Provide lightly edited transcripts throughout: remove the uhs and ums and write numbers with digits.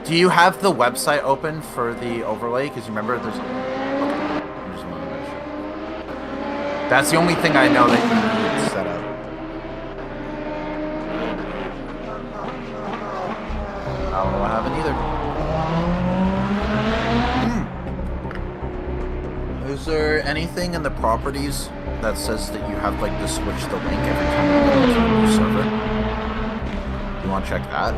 Do you have the website open for the overlay? Because remember, there's. Okay. I just want to make sure. That's the only thing I know that you need set up. I haven't either. Is there anything in the properties that says that you have like to switch the link every time you go to a new server? You want to check that?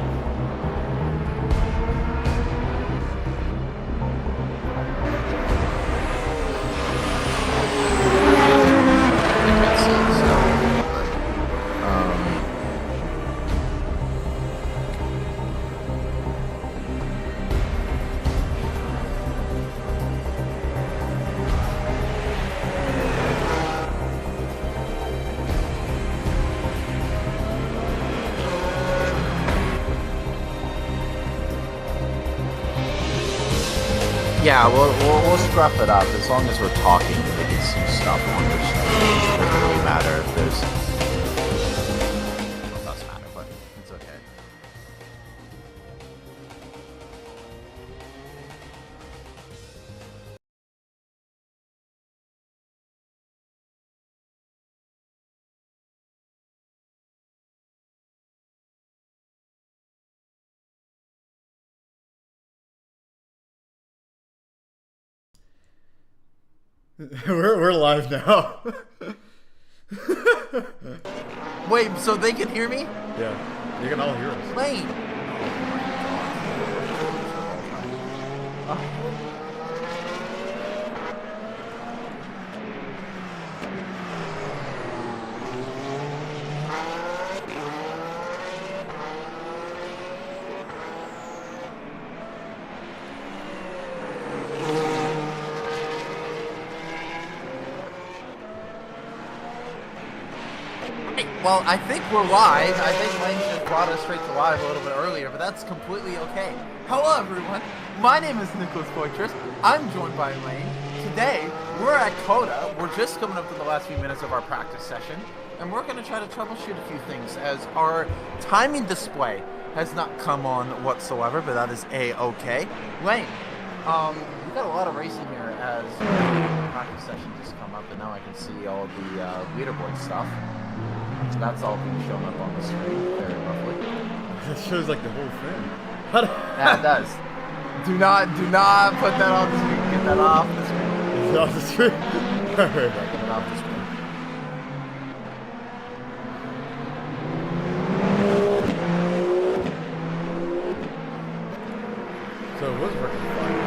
Yeah, we'll scrap it up as long as we're talking. We can see stuff on your screen. It doesn't really matter if there's. Well, it does matter, but it's okay. We're live now. Wait, so they can hear me? Yeah, you can all hear us. Wait. Well, I think we're live. I think Lane just brought us straight to live a little bit earlier, but that's completely okay. Hello, everyone. My name is Nicholas Poitras. I'm joined by Lane. Today, we're at Coda. We're just coming up to the last few minutes of our practice session, and we're going to try to troubleshoot a few things as our timing display has not come on whatsoever, but that is A-okay. Lane, we've got a lot of racing here as the practice session just come up, and now I can see all the leaderboard stuff. So that's all being shown up on the screen very roughly. It shows like the whole thing. Yeah, it does. Do not put that on the screen. Get that off the screen. Is it off the screen? Yeah, get it off the screen. So it was working fine.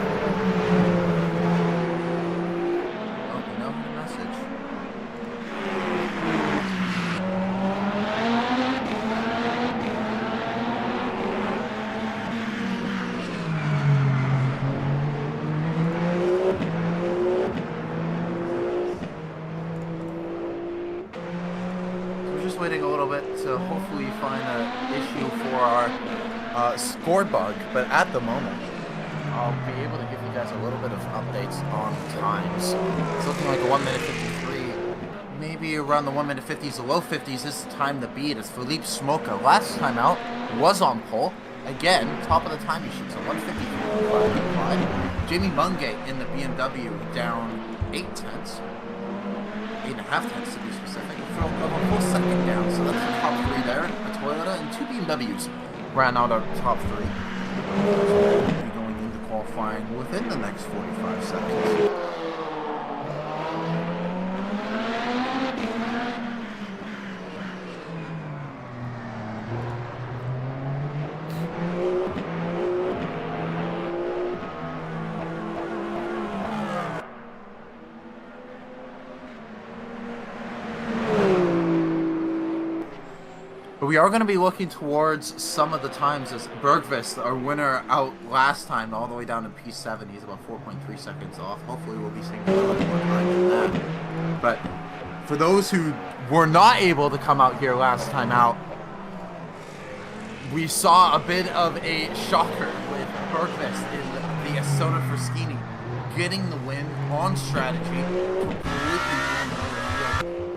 Oh, no message. Waiting a little bit to hopefully find an issue for our score bug, but at the moment I'll be able to give you guys a little bit of updates on times. It's looking like a 1 minute 53, maybe around the 1 minute 50s, the low 50s. This is the time to beat as Philippe Smoka last time out was on pole. Again, top of the time sheet, so 153.5. Jamie Mungate in the BMW down 8 tenths. 8.5 tenths to be specific. A full second down, so that's the top 3 there. A Toyota and 2 BMWs ran out our top 3. So we'll be going into qualifying within the next 45 seconds. But we are going to be looking towards some of the times as Bergqvist, our winner out last time, all the way down to P7. He's about 4.3 seconds off. Hopefully we'll be seeing a little more time than that. But for those who were not able to come out here last time out, we saw a bit of a shocker with Bergqvist in the Asona Fraschini getting the win on strategy, completely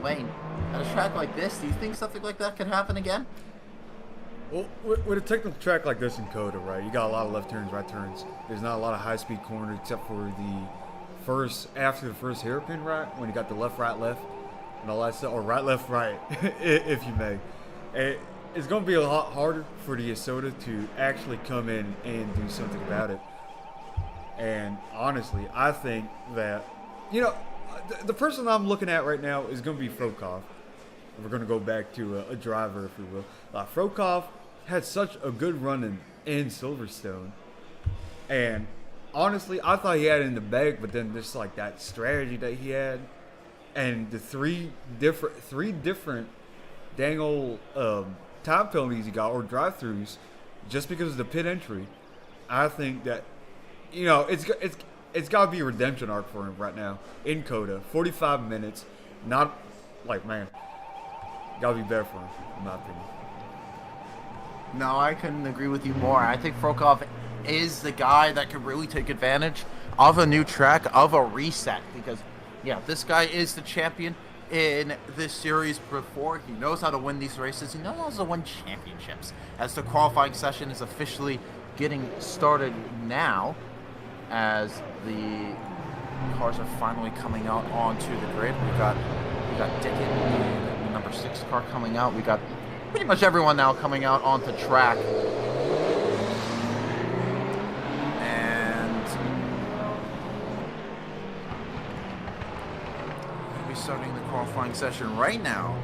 lane. At a track like this, do you think something like that could happen again? Well, with a technical track like this in Coda, right, you got a lot of left turns, right turns. There's not a lot of high-speed corners except for after the first hairpin right, when you got the left, right, left, and all that stuff, or right, left, right, if you may. It's going to be a lot harder for the Soda to actually come in and do something about it. And honestly, I think that, the person I'm looking at right now is going to be Frokov. We're going to go back to a driver, if we will. Frokov had such a good run in Silverstone. And honestly, I thought he had it in the bag, but then just like that strategy that he had, and the three different dang old time penalties he got, or drive-throughs, just because of the pit entry, I think that, it's got to be a redemption arc for him right now in Coda. 45 minutes, not like, man, got to be better for him, in my opinion. No, I couldn't agree with you more. I think Frokov is the guy that could really take advantage of a new track, of a reset, because, yeah, this guy is the champion in this series before. He knows how to win these races. He knows how to win championships. As the qualifying session is officially getting started now, as the cars are finally coming out onto the grid. We got Dickett in the number 6 car coming out. We got pretty much everyone now coming out onto track. And we're going to be starting the qualifying session right now.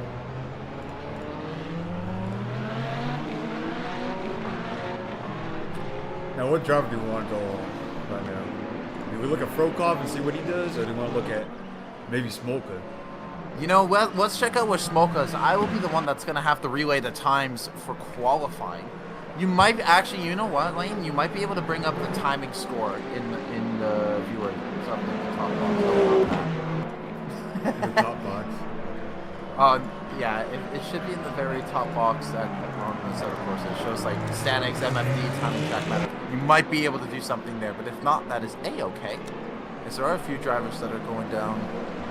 Now, what driver do we want to go on right now? Do we look at Frokov and see what he does, or do we want to look at maybe Smolka? Well, let's check out where Smolka's. I will be the one that's going to have to relay the times for qualifying. You might actually, you know what, Lane? You might be able to bring up the timing score in the viewer. Something in the top box. In the top box. Yeah, it should be in the very top box on the set, of course. It shows like statics, MFD, timing track matter. You might be able to do something there, but if not, that is A-okay. As there are a few drivers that are going down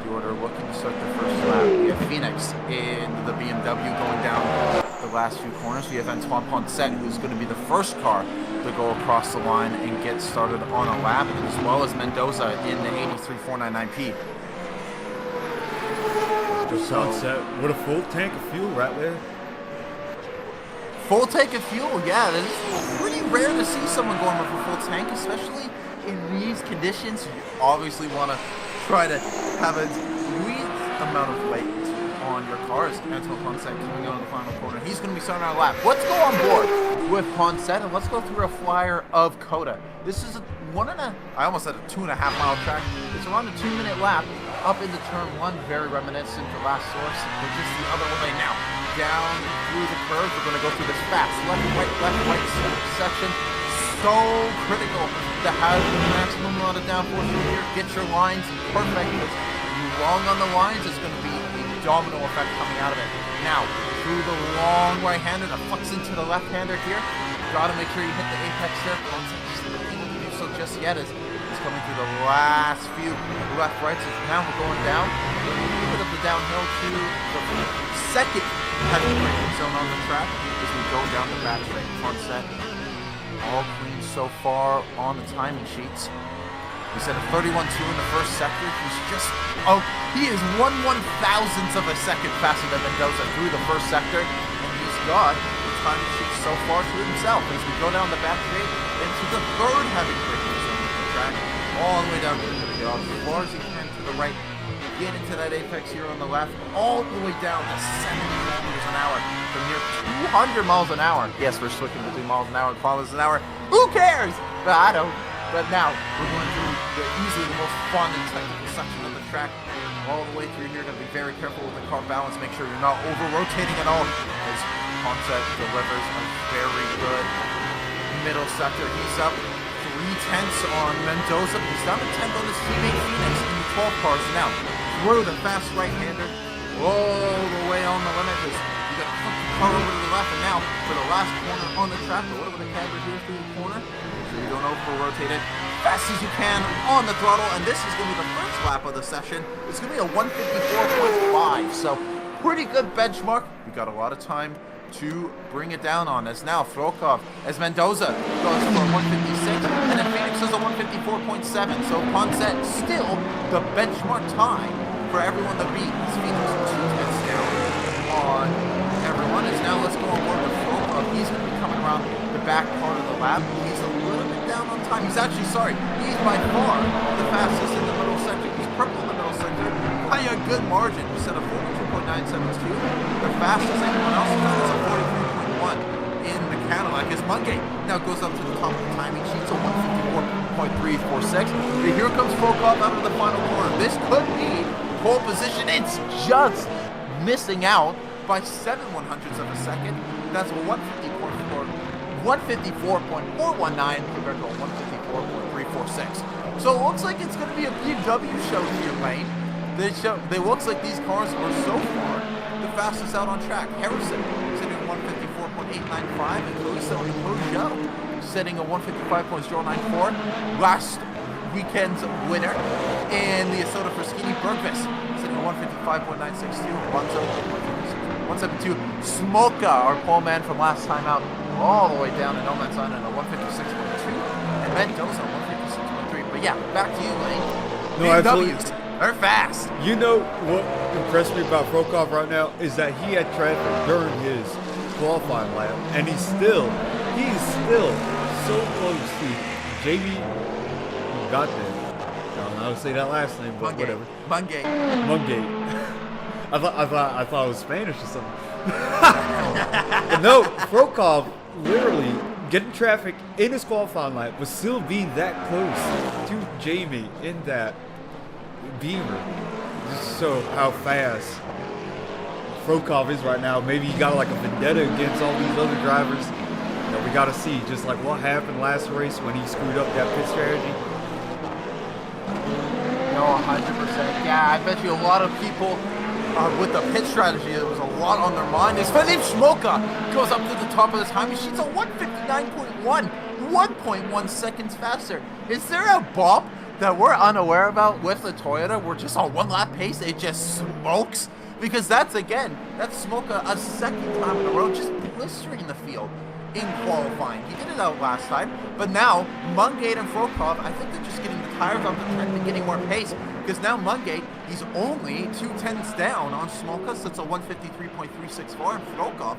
the order looking to start their first lap. We have Phoenix in the BMW going down the last few corners. We have Antoine Poncet, who's going to be the first car to go across the line and get started on a lap, as well as Mendoza in the 83 499P. Sunset with a full tank of fuel right there. Full tank of fuel, yeah. It's pretty rare to see someone going with a full tank, especially in these conditions. You obviously want to try to have a least amount of weight on your cars. Antoine Poncet coming out on the final corner. He's going to be starting our lap. Let's go on board with Poncet and let's go through a flyer of Coda. This is I almost said a 2.5-mile track. It's around a 2-minute lap up into turn 1, very reminiscent to last source, but just the other way now. Down through the curve, we're going to go through this fast left, right section. So critical to have the maximum amount of downforce through here. Get your lines perfect. Because you long on the lines, it's going to be a domino effect coming out of it. Now, through the long right-hander that fucks into the left-hander here. Got to make sure you hit the apex there. Just not able to do so just yet as he's coming through the last few left-rights. Now we're going down. A little bit of the downhill to the second heavy braking zone on the track as we go down the back straight. Front set. All clean so far on the timing sheets. We said a 31.2 in the first sector. He is 1/1000th of a second faster than Mendoza through the first sector. And he's got the timing sheets so far to himself as we go down the back straight into the third heavy braking zone of the track. All the way down to the get off as far as he can to the right. Get into that apex here on the left, all the way down to 70 kilometers an hour from near 200 miles an hour. Yes, we're switching between miles an hour and kilometers an hour. Who cares? But I don't. But now we're going through easily the most fun and technical section of the track. All the way through here, going to be very careful with the car balance. Make sure you're not over-rotating at all. As Poncet delivers a very good middle sector. He's up 3/10 on Mendoza. He's down to 10th on his teammate Phoenix in the 12 cars now. Through the fast right-hander, all the way on the limit. You got to flip the car over to the left, and now for the last corner on the track, a little bit of camber here through the corner. Make sure you don't over-rotate it. Fast as you can on the throttle, and this is going to be the first lap of the session. It's going to be a 154.5, so pretty good benchmark. We got a lot of time to bring it down on us. Now Frokov, as Mendoza goes for 156, and then Phoenix is a 154.7. So Ponset still the benchmark time for everyone to beat. As Phoenix 2 minutes down on everyone. As now let's go on board with Frokov. He's going to be coming around the back part of the lap. He's a little bit down on time. He's actually, sorry, he's by far the fastest in the middle sector. He's purple in the middle sector by a good margin. We set a 42.972. The fastest anyone else has done is a 43.1 in the Cadillac. As Mungate now goes up to the top of the timing sheet, so 154.346. But here comes Frokov out of the final corner. This could be pole position. It's just missing out by 7/100ths of a second. That's 154.419 compared to a 154.346. So it looks like it's going to be a BMW show here, Lane. It looks like these cars are so far the fastest out on track. Harrison sitting at 154.895, and Caruso and Peugeot setting a 155.094. Last weekend's winner in the Asota Fraschini Bergvis sitting at 155.962. Alonso 172. Smolka, our pole man from last time out, all the way down in No Man's Land at a 156.2, and Mendoza 156.3. But yeah, back to you, Lane. No, BMWs, they're fast. You know what impressed me about Frokov right now is that he had traffic during his qualifying lap, and he's still so close to Jamie. Who got there? I don't know how to say that last name, but whatever. Mungate. I thought it was Spanish or something. But no, Frokov literally getting traffic in his qualifying lap, but still being that close to Jamie in that Beamer. Just show how fast Frokov is right now. Maybe he got like a vendetta against all these other drivers. You know, we got to see just like what happened last race when he screwed up that pit strategy. No, 100%. Yeah, I bet you a lot of people with the pit strategy, there was a lot on their mind. As Filip Smolka goes up to the top of the timing sheet, so 159.1, 1.1 seconds faster. Is there a bop that we're unaware about with the Toyota? We're just on one lap pace, it just smokes? Because that's Smolka a second time in a row, just blistering the field in qualifying. He did it out last time, but now Mungate and Frokov, I think they're just getting the tires off the track and getting more pace. Because now Mungate, he's only 2/10ths down on Smolka, so it's a 153.364, and Frokov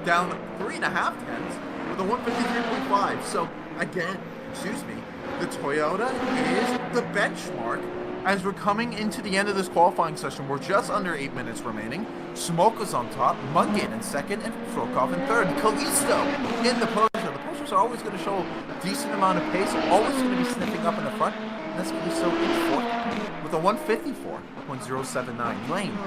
down 3.5 tenths with a 153.5. So again, the Toyota is the benchmark as we're coming into the end of this qualifying session. We're just under 8 minutes remaining. Smolka's on top, Mungate in second, and Frokov in third. Kalisto in the Porsche. The Porsches are always going to show a decent amount of pace, always going to be sniffing up in the front. And that's Kalisto in fourth with a 154.079 lane.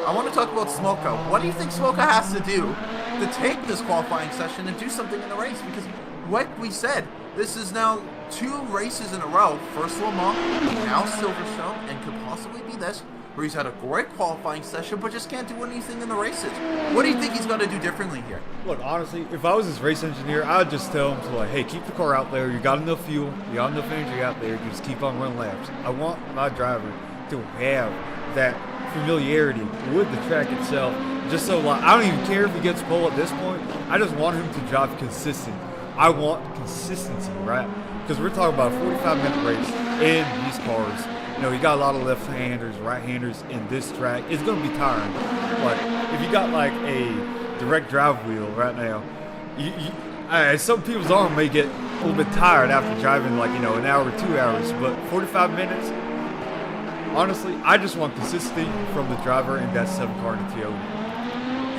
I want to talk about Smolka. What do you think Smolka has to do to take this qualifying session and do something in the race? Because like we said, this is now 2 races in a row. First Le Mans, now Silverstone, and could possibly be this, where he's had a great qualifying session, but just can't do anything in the races. What do you think he's going to do differently here? Look, honestly, if I was his race engineer, I would just tell him to like, hey, keep the car out there. You got enough fuel. You got enough energy out there. You just keep on running laps. I want my driver to have that familiarity with the track itself. Just so, like, I don't even care if he gets pole at this point. I just want him to drive consistent. I want consistency, right? Because we're talking about a 45-minute race in these cars. You know, you got a lot of left-handers, right-handers in this track. It's going to be tiring. Like, if you got, like, a direct drive wheel right now, some people's arm may get a little bit tired after driving, like, you know, an hour or 2 hours. But 45 minutes, honestly, I just want consistency from the driver in that 7-car in the Toyota.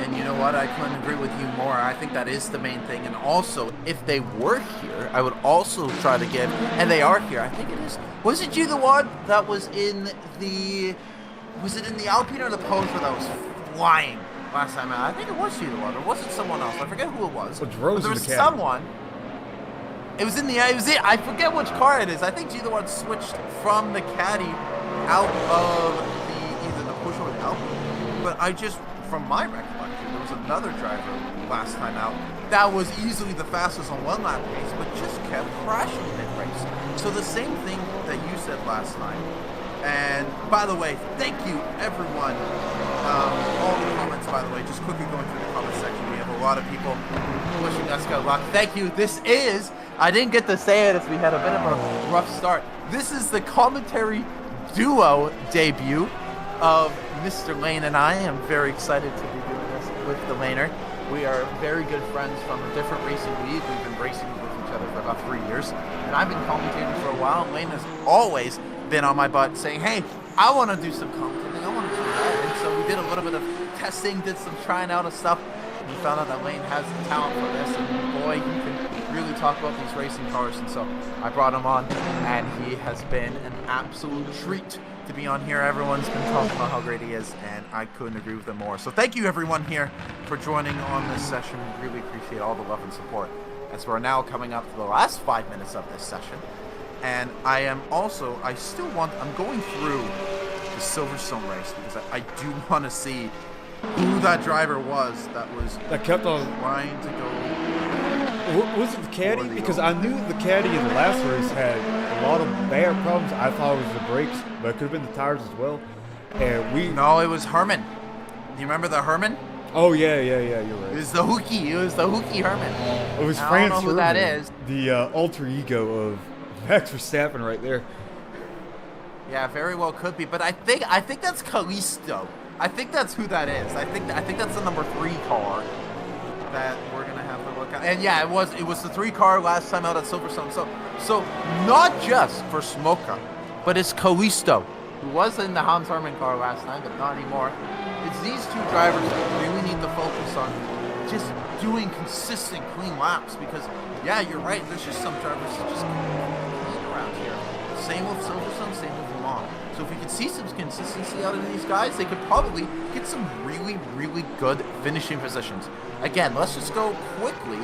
And you know what? I couldn't agree with you more. I think that is the main thing. And also, if they were here, I would also try to give, and they are here, I think it is. Was it you the one that was in the, was it in the Alpine or the Porsche that was flying last time out? I think it was you the one, or was it someone else? I forget who it was. But there was someone. It was in the, I forget which car it is. I think you the one switched from the Caddy out of either the Porsche or the Alpine. But I just, from my recollection, there was another driver last time out that was easily the fastest on one lap pace, but just kept crashing mid-race. So the same thing that you said last time. And by the way, thank you everyone, all the comments by the way, just quickly going through the comment section, we have a lot of people wishing us good luck. Thank you. This is, I didn't get to say it as we had a bit of a rough start. This is the commentary duo debut of Mr. Lane and I. am very excited to be doing this with the Laner. We are very good friends from a different racing league. We've been racing with each other for about 3 years, and I've been commentating for a while. Lane has always been on my butt saying, hey, I want to do some commentating, I want to do that. And so we did a little bit of testing, did some trying out of stuff, and we found out that Lane has the talent for this, and boy, he can really talk about these racing cars. And so I brought him on, and he has been an absolute treat to be on here. Everyone's been talking about how great he is, and I couldn't agree with them more. So thank you everyone here for joining on this session. We really appreciate all the love and support as we're now coming up to the last 5 minutes of this session. And I'm going through the Silverstone race because I do want to see who that driver was that kept on trying to go. Was it the caddy? Because I knew the caddy in the last race had a lot of bad problems. I thought it was the brakes, but it could have been the tires as well. And No, it was Herman. Do you remember the Herman? Oh yeah, you're right. It was the Hookie Herman. It was I France don't know who that Herman, is. the alter ego of Max Verstappen right there. Yeah, very well could be, but I think that's Kalisto. I think that's who that is. I think that's the number 3 car that we're gonna have to look at. And yeah, it was the 3 car last time out at Silverstone. So not just for Smoka, but it's Kalisto, who was in the Hans Hermann car last time, but not anymore. It's these 2 drivers that we really need to focus on just doing consistent, clean laps, because yeah, you're right. There's just some drivers that just can't around here. Same with Silverstone, same with Le Mans. So if we could see some consistency out of these guys, they could probably get some really, really good finishing positions. Again, let's just go quickly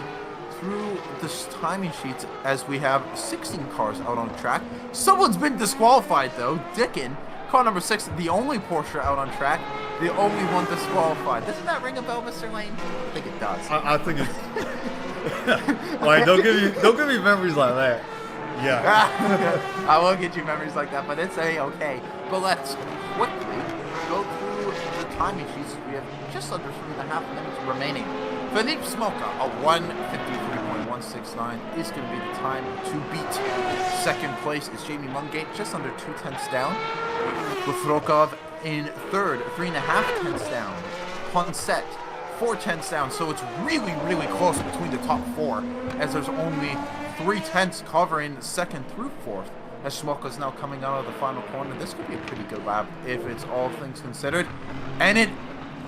through this timing sheets as we have 16 cars out on track. Someone's been disqualified though. Dickin, car number 6, the only Porsche out on track, the only one disqualified. Doesn't that ring a bell, Mr. Lane? I think it does. I think it's like don't give me memories like that. Yeah. I won't get you memories like that, but it's okay. But let's quickly go through the timing sheets. We have just under 3.5 minutes remaining. Philippe Smoka, a 1:53.169 is going to be the time to beat. Second place is Jamie Mungate, just under 2 tenths down. Bufrokov in third, 3.5 tenths down. Ponset, 4 tenths down. So it's really, really close between the top 4, as there's only 3 tenths covering second through 4th. As Smoka's now coming out of the final corner. This could be a pretty good lap if it's all things considered. And it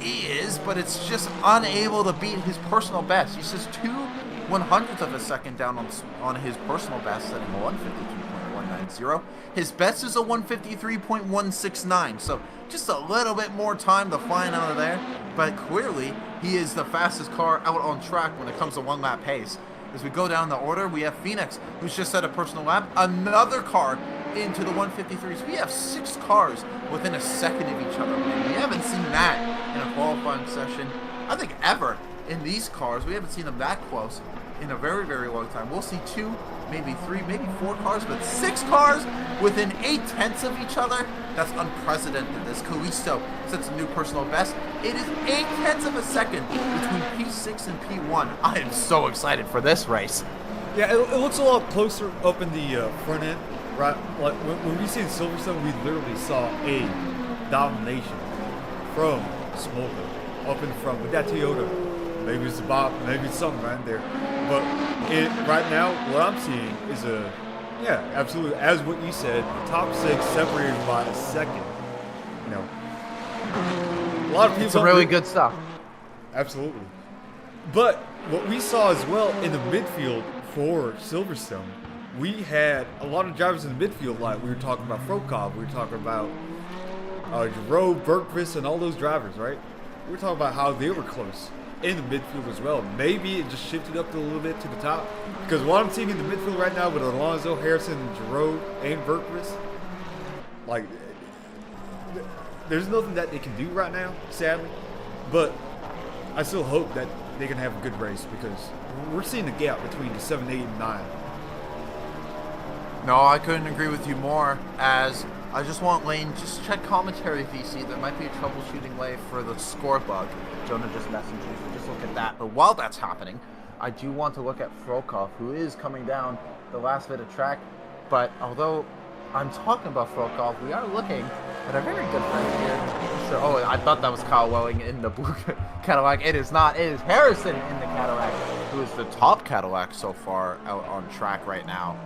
is, but it's just unable to beat his personal best. He's just 2/100ths of a second down on his personal best, setting a 153.190. His best is a 153.169, so just a little bit more time to flying out of there. But clearly, he is the fastest car out on track when it comes to 1-lap pace. As we go down the order, we have Phoenix, who's just set a personal lap. Another car into the 153s. We have 6 cars within a second of each other. We haven't seen that in a qualifying session, I think, ever. In these cars, we haven't seen them that close in a very, very long time. We'll see 2, maybe 3, maybe 4 cars, but 6 cars within 8 tenths of each other. That's unprecedented. As Kalisto sets a new personal best, it is 8 tenths of a second between P6 and P1. I am so excited for this race. Yeah, it looks a lot closer up in the front end, right? Like when we see in Silverstone, we literally saw a domination from Smoker up in the front with that Toyota. Maybe it's the Bob, maybe it's something right there. But right now, what I'm seeing is absolutely, as what you said, top 6 separated by a second. You know, a lot of people. It's really good stuff. Absolutely. But what we saw as well in the midfield for Silverstone, we had a lot of drivers in the midfield. Like we were talking about Frokov, we were talking about Giroux, Bergqvist, and all those drivers, right? We were talking about how they were close in the midfield as well. Maybe it just shifted up a little bit to the top, because what I'm seeing in the midfield right now with Alonso, Harrison, Giroux, and Bergqvist, like, there's nothing that they can do right now, sadly. But I still hope that they can have a good race, because we're seeing the gap between the 7, 8, and 9. No, I couldn't agree with you more, as I just want Lane, just check commentary VC. There might be a troubleshooting way for the score bug. Jonah just messaged you, so just look at that. But while that's happening, I do want to look at Frolkov, who is coming down the last bit of track. But although I'm talking about Frolkov, we are looking at a very good friend here. So, oh, I thought that was Kyle Welling in the blue Cadillac. It is not. It is Harrison in the Cadillac, who is the top Cadillac so far out on track right now.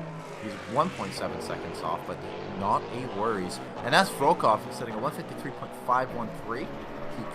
He's 1.7 seconds off, but not a worries. And as Frolkov is sitting at 153.513, he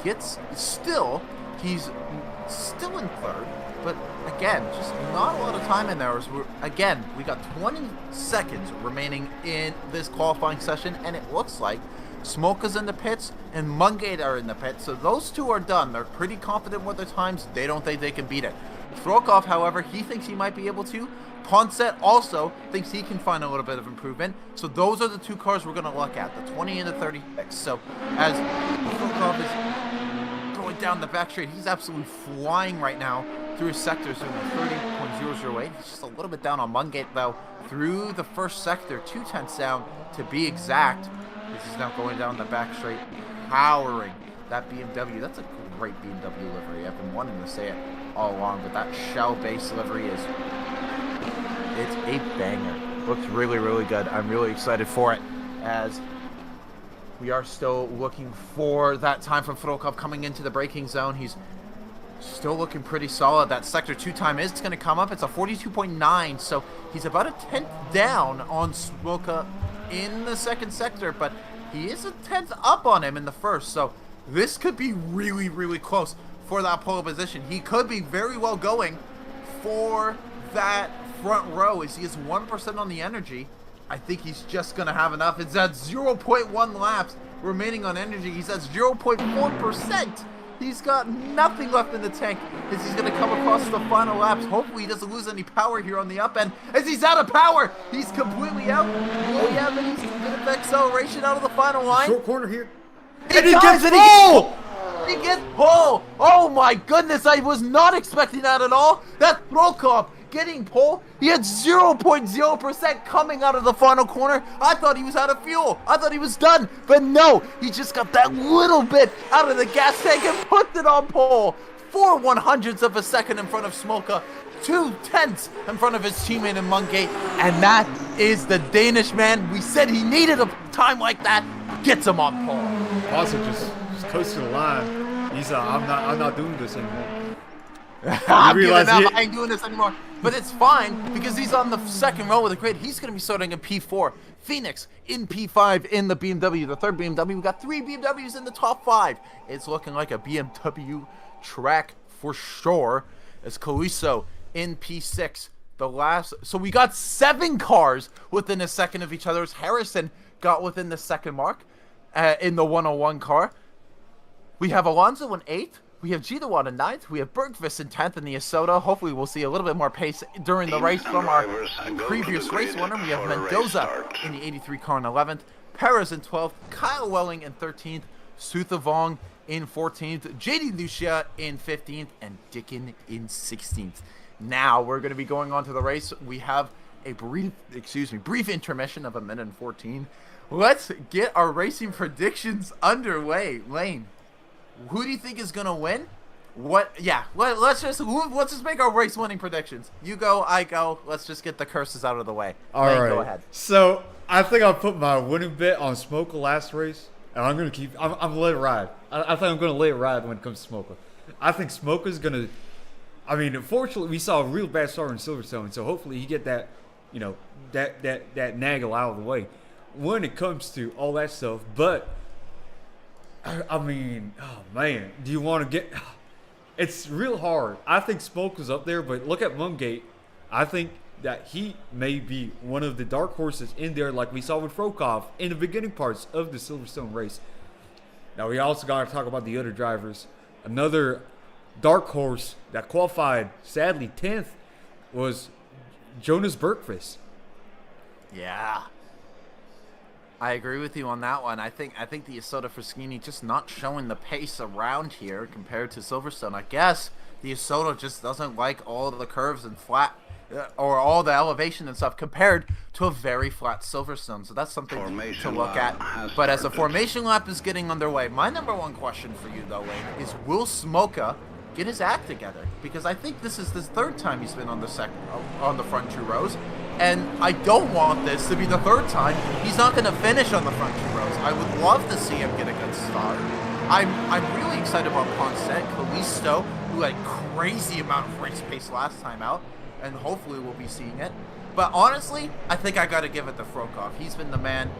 gets he's still in third, but again, just not a lot of time in there. Again, we got 20 seconds remaining in this qualifying session, and it looks like Smolka's in the pits and Mungate are in the pits, so those two are done. They're pretty confident with their times. They don't think they can beat it. Frolkov, however, he thinks he might be able to. Ponset also thinks he can find a little bit of improvement. So those are the two cars we're going to look at, the 20 and the 36. So as Frolkov is going down the back straight, he's absolutely flying right now through his sectors in the 30.008. He's just a little bit down on Mungate, though, through the first sector, 2/10 down to be exact. This is now going down the back straight, powering that BMW. That's a great BMW livery. I've been wanting to say it all along, but that shell-based livery is... it's a banger. Looks really, really good. I'm really excited for it, as we are still looking for that time from Frolkov coming into the braking zone. He's still looking pretty solid. That sector 2 time is going to come up. It's a 42.9, so he's about a 10th down on Smolka in the second sector, but he is a 10th up on him in the first, so this could be really, really close for that pole position. He could be very well going for that front row, as he is 1% on the energy. I think he's just going to have enough. It's at 0.1 laps remaining on energy. He's at 0.4%. He's got nothing left in the tank as he's going to come across the final laps. Hopefully he doesn't lose any power here on the up end. As he's out of power, he's completely out. Will he have any bit of acceleration out of the final line? Short corner here. And he gets pole! He gets pole! Oh my goodness, I was not expecting that at all. That's Frolkov getting pole. He had 0.0% coming out of the final corner. I thought he was out of fuel. I thought he was done. But no, he just got that little bit out of the gas tank and put it on pole. 4/100ths of a second in front of Smolka. 2/10 in front of his teammate in Mungate. And that is the Danish man. We said he needed a time like that. Gets him on pole. Also just coast to the line. He's I'm not doing this anymore. I'm giving up. I ain't doing this anymore. But it's fine, because he's on the second row of the grid. He's going to be starting in P4. Phoenix in P5 in the BMW, the third BMW. We got 3 BMWs in the top 5. It's looking like a BMW track for sure. As Caliso in P6. So we got 7 cars within a second of each other. As Harrison got within the second mark in the 101 car. We have Alonso in 8th. We have Gidewan in 9th. We have Bergqvist in 10th in the Isotta. Hopefully we'll see a little bit more pace during the race from our previous race winner. We have Mendoza in the 83 car in 11th. Perez in 12th. Kyle Welling in 13th. Suthavong in 14th. JD Lucia in 15th. And Dickin in 16th. Now we're going to be going on to the race. We have a brief intermission of 1:14. Let's get our racing predictions underway. Lane, who do you think is gonna win? Let's just make our race winning predictions. You go, I go. Let's just get the curses out of the way. All right, go ahead. So I think I'll put my winning bet on Smoker last race, and I'm gonna let it ride. I think I'm gonna let it ride when it comes to Smoker. I think Smoker's gonna. I mean, unfortunately, we saw a real bad start in Silverstone, so hopefully he get that, that naggle out of the way when it comes to all that stuff. But I mean, oh man, do you want to get? It's real hard. I think Smoker's up there, but look at Mungate. I think that he may be one of the dark horses in there, like we saw with Frolkov in the beginning parts of the Silverstone race. Now we also got to talk about the other drivers. Another dark horse that qualified, sadly 10th, was Jonas Bergqvist. Yeah, I agree with you on that one. I think the Isotta Fraschini just not showing the pace around here compared to Silverstone. I guess the Isotta just doesn't like all of the curves and flat or all the elevation and stuff compared to a very flat Silverstone. So that's something to look at. But as the formation lap is getting underway, my number one question for you, though, Wayne, is will Smoka get his act together? Because I think this is the third time he's been on the front 2 rows. And I don't want this to be the third time he's not going to finish on the front 2 rows. I would love to see him get a good start. I'm really excited about Ponset, Callisto, who had crazy amount of race pace last time out, and hopefully we'll be seeing it. But honestly, I think I got to give it to Frokov. He's been the man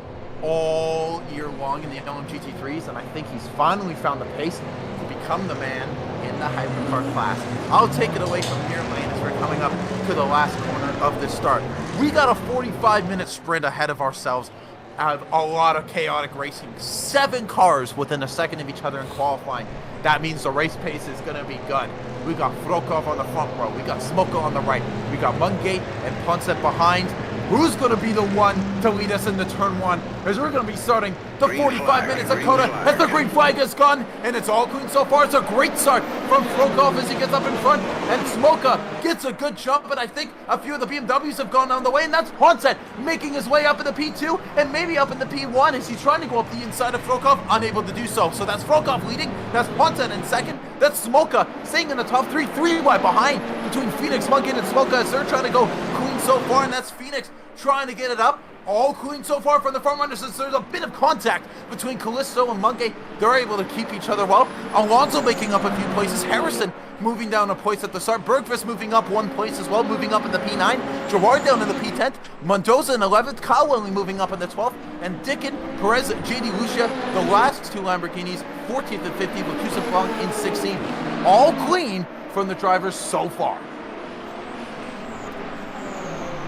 all year long in the LMGT3s, and I think he's finally found the pace to become the man in the hypercar class. I'll take it away from here, Lane, as we're coming up to the last corner of this start. We got a 45-minute sprint ahead of ourselves. Out of a lot of chaotic racing. 7 cars within a second of each other in qualifying. That means the race pace is going to be good. We got Frokov on the front row. We got Smoka on the right. We got Mungate and Ponset behind. Who's going to be the one to lead us into turn 1? As we're going to be starting the 45 minutes of COTA as the green flag has gone, and it's all clean so far. It's a great start from Frokov as he gets up in front, and Smoka gets a good jump, but I think a few of the BMWs have gone on the way, and that's Ponset making his way up in the P2 and maybe up in the P1 as he's trying to go up the inside of Frokov, unable to do so. So that's Frokov leading, that's Ponset in second, that's Smoka staying in the top 3 wide behind between Phoenix, Munkin, and Smoka as they're trying to go clean so far, and that's Phoenix trying to get it up. All clean so far from the front runners since there's a bit of contact between Callisto and Mungate. They're able to keep each other well. Alonso making up a few places. Harrison moving down a place at the start. Bergqvist moving up 1 place as well, moving up in the P9. Gerard down in the P10th. Mendoza in 11th. Kyle Welling moving up in the 12th. And Dickin, Perez, JD Lucia, the last 2 Lamborghinis, 14th and 15th, with Yusuf Long in 16th. All clean from the drivers so far.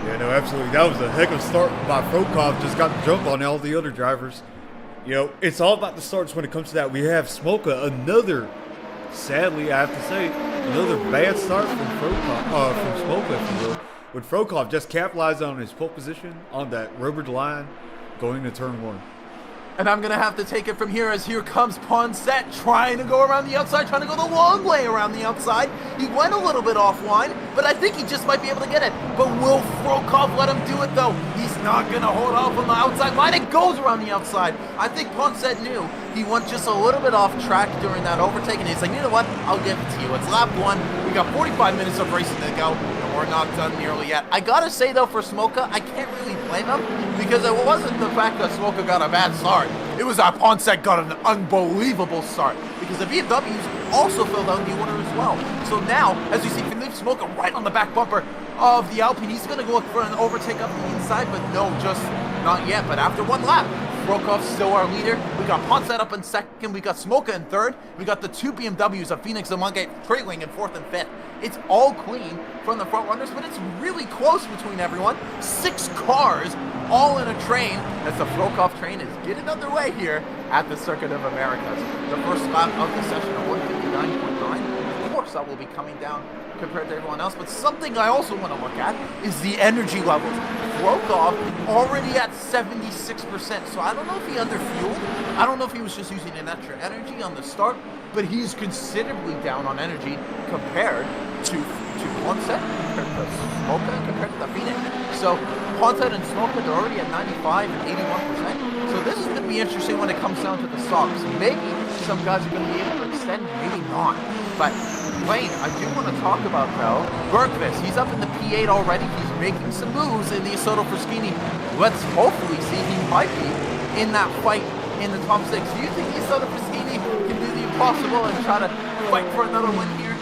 Yeah, no, absolutely. That was a heck of a start by Frokov. Just got the jump on all the other drivers. You know, it's all about the starts when it comes to that. We have Smoka, another, sadly, I have to say, another bad start from Frokov, from Smoka, if you will. With Frokov just capitalizing on his pole position on that rubbered line going to turn 1. And I'm going to have to take it from here as here comes Ponset trying to go around the outside, trying to go the long way around the outside. He went a little bit offline, but I think he just might be able to get it. But will Frokov let him do it, though? He's not going to hold off on the outside line. It goes around the outside. I think Ponset knew he went just a little bit off track during that overtake, and he's like, you know what? I'll give it to you. It's lap 1. We got 45 minutes of racing to go, and we're not done nearly yet. I got to say, though, for Smoka, I can't really blame him because it wasn't the fact that Smoka got a bad start. It was that Ponset got an unbelievable start because the BMWs also filled out the order as well. So now, as you see, Philippe Smoka right on the back bumper of the Alpine. He's going to go for an overtake up the inside, but no, just not yet. But after 1 lap, Brokov's still our leader. We got Ponset up in second. We got Smoka in third. We got the 2 BMWs of Phoenix and Mungate trailing in 4th and 5th. It's all clean from the front runners, but it's really close between everyone. 6 cars all in a train as the Frokov train is getting underway here at the Circuit of Americas. The first lap of the session of 159.9. Of course, that will be coming down compared to everyone else, but something I also want to look at is the energy levels. Frokov already at 76%, so I don't know if he underfueled. I don't know if he was just using an extra energy on the start, but he's considerably down on energy compared to Ponset, compared to Smoka, compared to the Phoenix. So Ponset and Smoka, they're already at 95 and 81%. So this is going to be interesting when it comes down to the socks. Maybe some guys are going to be able to extend, maybe not. But Wayne, I do want to talk about, though, Bergqvist. He's up in the P8 already. He's making some moves in the Isoto Fraschini. Let's hopefully see he might be in that fight in the top 6. Do you think Isoto Fraschini can do the impossible and try to fight for another win here?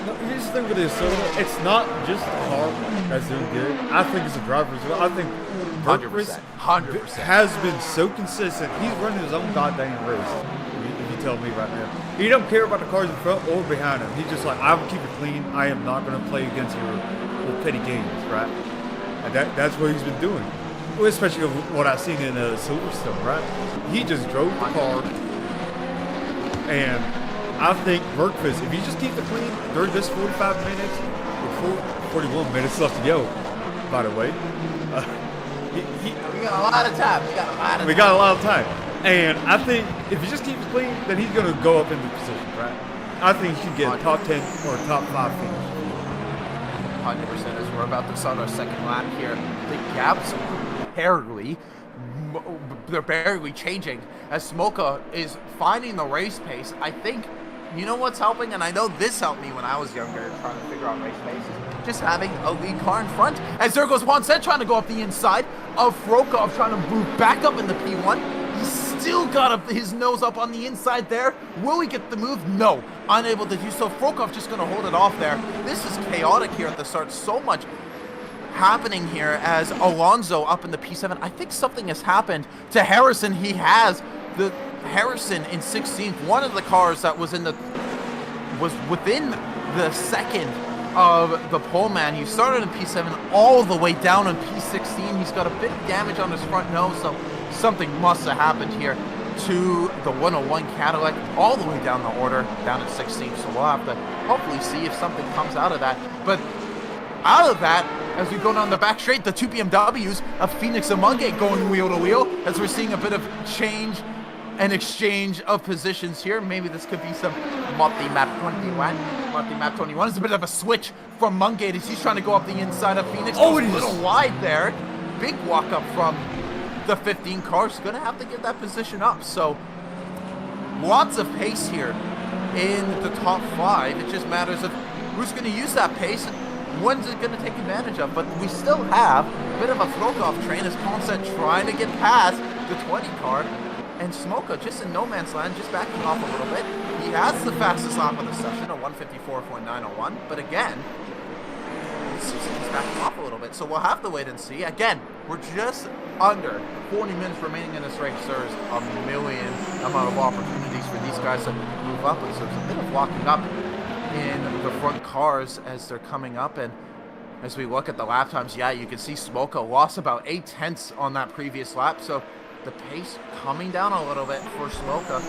No, here's the thing with this. It's not just the car that's doing good. I think it's the driver as well. I think Bergqvist 100%. has been so consistent. He's running his own goddamn race. If you tell me right now, he don't care about the cars in front or behind him. He's just like, I will keep it clean. I am not going to play against your petty games, right? And that's what he's been doing. Well, especially what I've seen in Silverstone, right? He just drove the car, and I think Bergqvist, if he just keeps it clean during this 45 minutes, with 41 minutes left to go, by the way, we got a lot of time. We got a lot of time. And I think if he just keeps it clean, then he's going to go up in the position, right? I think he should get a top 10 or a top 5 finish. 100%. As we're about to start our second lap here, the gaps they're barely changing as Smoka is finding the race pace. I think, you know what's helping, and I know this helped me when I was younger trying to figure out race paces, just having a lead car in front. As there goes Ponset trying to go up the inside of Frokov, trying to move back up in the P1. He's still got his nose up on the inside there. Will he get the move? No, unable to do so. Frokov just going to hold it off there. This is chaotic here at the start. So much happening here as Alonso up in the P7. I think something has happened to Harrison. He has the Harrison in 16th, one of the cars that was within the second of the pole man. He started in P7 all the way down in P16. He's got a bit of damage on his front nose, so something must have happened here to the 101 Cadillac all the way down the order, down at 16th. So we'll have to hopefully see if something comes out of that. But out of that, as we go down the back straight, the two BMWs of Phoenix and Mungate going wheel to wheel, as we're seeing a bit of change and exchange of positions here. Maybe this could be some multi-map 21. Multi-map 21 is a bit of a switch from Mungate as he's trying to go up the inside of Phoenix. Oh, it is a little wide there. Big walk up from the 15 car. Is going to have to get that position up. So lots of pace here in the top 5. It just matters of who's going to use that pace and when's it going to take advantage of. But we still have a bit of a Frokov train as Ponset trying to get past the 20 car. And Smoka just in no man's land, just backing off a little bit. He has the fastest lap of the session, a 154.901. But again, he's backing off a little bit. So we'll have to wait and see. Again, we're just under 40 minutes remaining in this race. There's a million amount of opportunities for these guys to move up. And so there's a bit of locking up in the front cars as they're coming up. And as we look at the lap times, yeah, you can see Smoka lost about 8/10 on that previous lap. So the pace coming down a little bit for Smoka.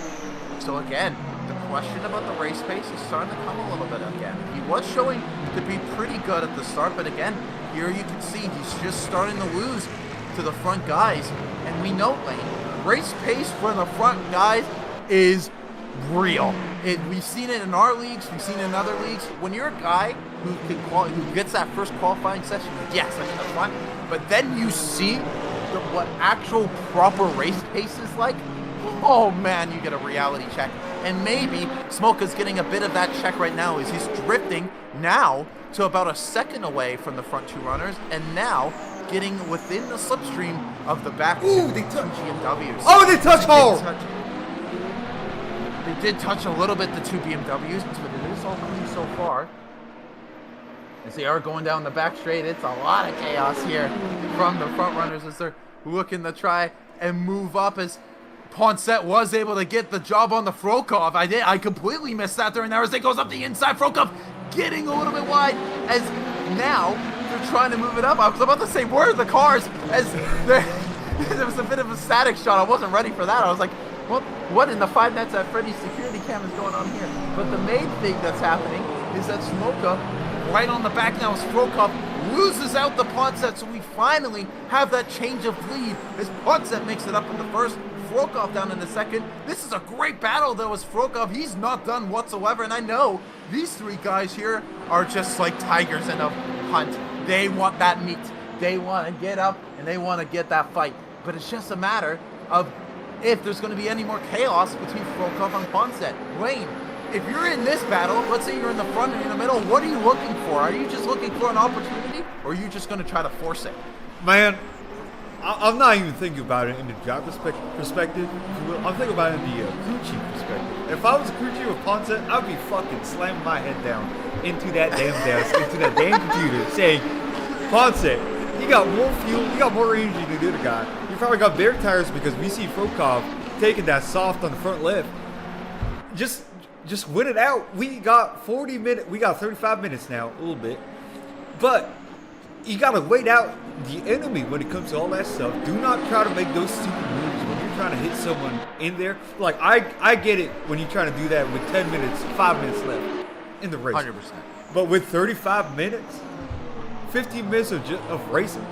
So again, the question about the race pace is starting to come a little bit again. He was showing to be pretty good at the start, but again, here you can see he's just starting to lose to the front guys. And we know, Lane, race pace for the front guys is real. We've seen it in our leagues, we've seen it in other leagues. When you're a guy who gets that first qualifying session, like, yes, that's fun. But then you see what actual proper race pace is like, oh man, you get a reality check. And maybe Smoka's getting a bit of that check right now as he's drifting now to about a second away from the front two runners, and now getting within the slipstream of the back two BMWs. Oh, they touch hole! They did touch a little bit, the two BMWs, but it is all clean so far. As they are going down the back straight, it's a lot of chaos here from the front runners as they're looking to try and move up, as Ponset was able to get the job on the Frokov. I completely missed that during there as it goes up the inside. Frokov getting a little bit wide as now they're trying to move it up. I was about to say, where are the cars? As there was a bit of a static shot. I wasn't ready for that. I was like, well, what in the 5 nets that Freddy's security cam is going on here? But the main thing that's happening is that Smoka, right on the back now, as Frokov loses out the Ponset, so we finally have that change of lead as Ponset makes it up in the first, Frokov down in the second. This is a great battle though, as Frokov, he's not done whatsoever, and I know these three guys here are just like tigers in a hunt. They want that meat. They want to get up and they want to get that fight. But it's just a matter of if there's going to be any more chaos between Frokov and Ponset. Wayne, if you're in this battle, let's say you're in the front and in the middle, what are you looking for? Are you just looking for an opportunity, or are you just going to try to force it? Man, I'm not even thinking about it in the job perspective. I'm thinking about it in the crew chief perspective. If I was a crew chief of Ponset, I'd be fucking slamming my head down into that damn desk, into that damn computer, saying, Ponset, you got more fuel, you got more energy than the other guy. You probably got bare tires because we see Frokov taking that soft on the front left. Just win it out. We got 40 minutes. We got 35 minutes now, a little bit. But you got to wait out the enemy when it comes to all that stuff. Do not try to make those stupid moves when you're trying to hit someone in there. Like, I get it when you're trying to do that with 10 minutes, 5 minutes left in the race. 100%. But with 35 minutes, 15 minutes of racing,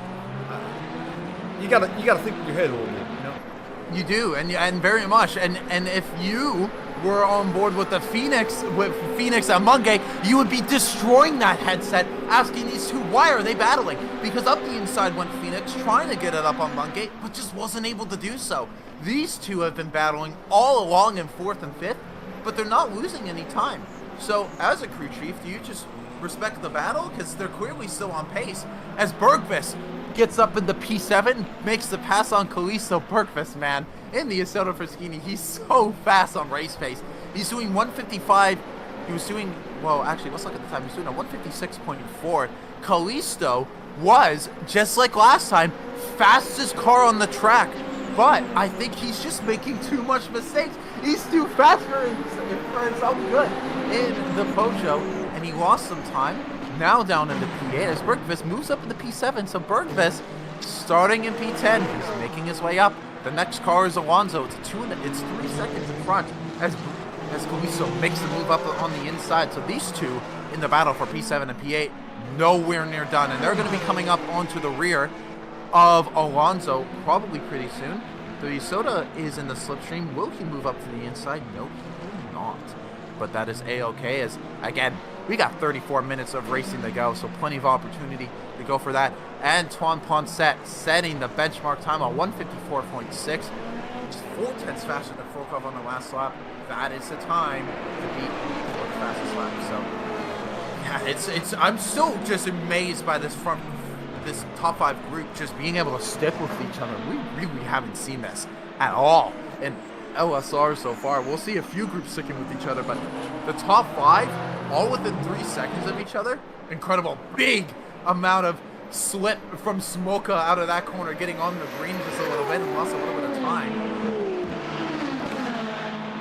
you gotta think with your head a little bit, you know? You do, and very much. And if you were on board with the Phoenix and Mungay, you would be destroying that headset, asking these two, why are they battling? Because up the inside went Phoenix, trying to get it up on Mungay, but just wasn't able to do so. These two have been battling all along in 4th and 5th, but they're not losing any time. So, as a crew chief, do you just respect the battle? Because they're clearly still on pace. As Bergqvist gets up in the P7, makes the pass on Kalisto. Bergqvist, man, in the Isildur Fraschini, he's so fast on race pace. He's doing 155. He was doing, well, actually, let's look at the time. He was doing a 156.4. Kalisto was, just like last time, fastest car on the track. But I think he's just making too much mistakes. He's too fast for himself good in the Pojo, and he lost some time. Now down in the P8 as Bergqvist moves up in the P7. So Bergqvist starting in P10. He's making his way up. The next car is Alonso. It's 3 seconds in front as Kalisto makes the move up on the inside. So these two in the battle for P7 and P8 nowhere near done, and they're going to be coming up onto the rear of Alonso probably pretty soon. The Isoda is in the slipstream. Will he move up to the inside? No, he will not. But that is A-okay, as, again, we got 34 minutes of racing to go, so plenty of opportunity to go for that. Antoine Poncet setting the benchmark time on 154.6. Just 4/10 faster than Volkov on the last lap. That is the time to beat the fastest lap. So, yeah, I'm still just amazed by this top 5 group just being able to stick with each other. We really haven't seen this at all in LSR so far. We'll see a few groups sticking with each other, but the top 5, all within 3 seconds of each other. Incredible. Big amount of slip from Smoka out of that corner, getting on the green just a little bit and lost a little bit of time.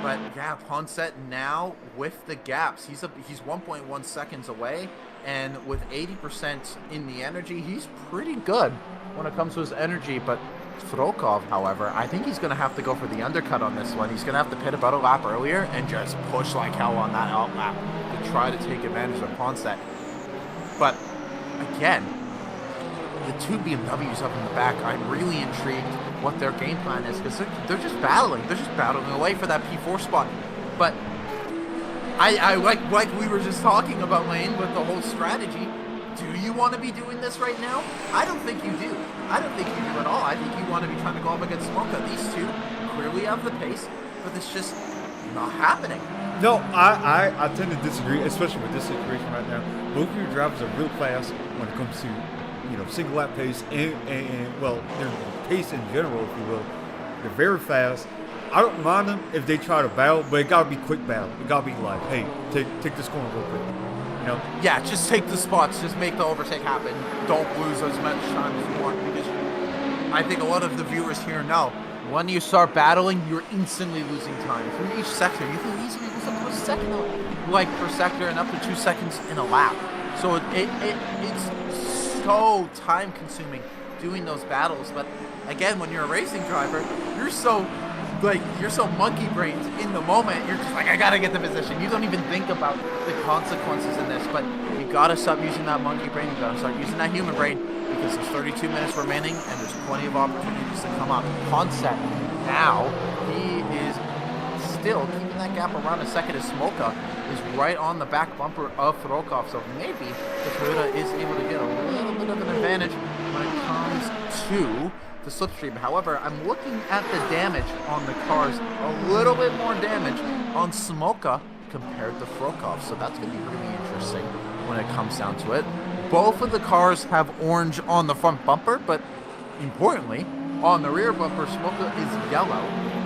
But yeah, Poncet now with the gaps. He's 1.1 seconds away. And with 80% in the energy, he's pretty good when it comes to his energy. But Frokov, however, I think he's going to have to go for the undercut on this one. He's going to have to pit about a lap earlier and just push like hell on that out lap to try to take advantage of Poncet. But again, the two BMWs up in the back, I'm really intrigued what their game plan is, because they're just battling. They're just battling away for that P4 spot. But I like we were just talking about, Lane, with the whole strategy. Do you want to be doing this right now? I don't think you do. I don't think you do at all. I think you want to be trying to go up against Smoka. These two clearly have the pace, but it's just not happening. No, I tend to disagree, especially with this situation right now. Both of your drivers are real fast when it comes to, single lap pace and well, their pace in general, if you will. They're very fast. I don't mind them if they try to battle, but it gotta be quick battle. It gotta be like, hey, take this corner real quick. Yeah, just take the spots. Just make the overtake happen. Don't lose as much time as you want, because I think a lot of the viewers here know when you start battling, you're instantly losing time. From each sector, you can easily lose up to a second, per sector, and up to 2 seconds in a lap. So it's so time consuming doing those battles. But again, when you're a racing driver, you're so monkey brained in the moment. You're just like, I gotta get the position. You don't even think about the consequences in this. But you gotta stop using that monkey brain. You gotta start using that human brain, because there's 32 minutes remaining and there's plenty of opportunities to come up. Poncet now, he is still keeping that gap around a second as Smoka is right on the back bumper of Frokov. So maybe the Toyota is able to get a little bit of an advantage when it comes to the slipstream. However, I'm looking at the damage on the cars, a little bit more damage on Smoka compared to Frokov. So that's going to be really interesting when it comes down to it. Both of the cars have orange on the front bumper, but importantly, on the rear bumper, Smoka is yellow,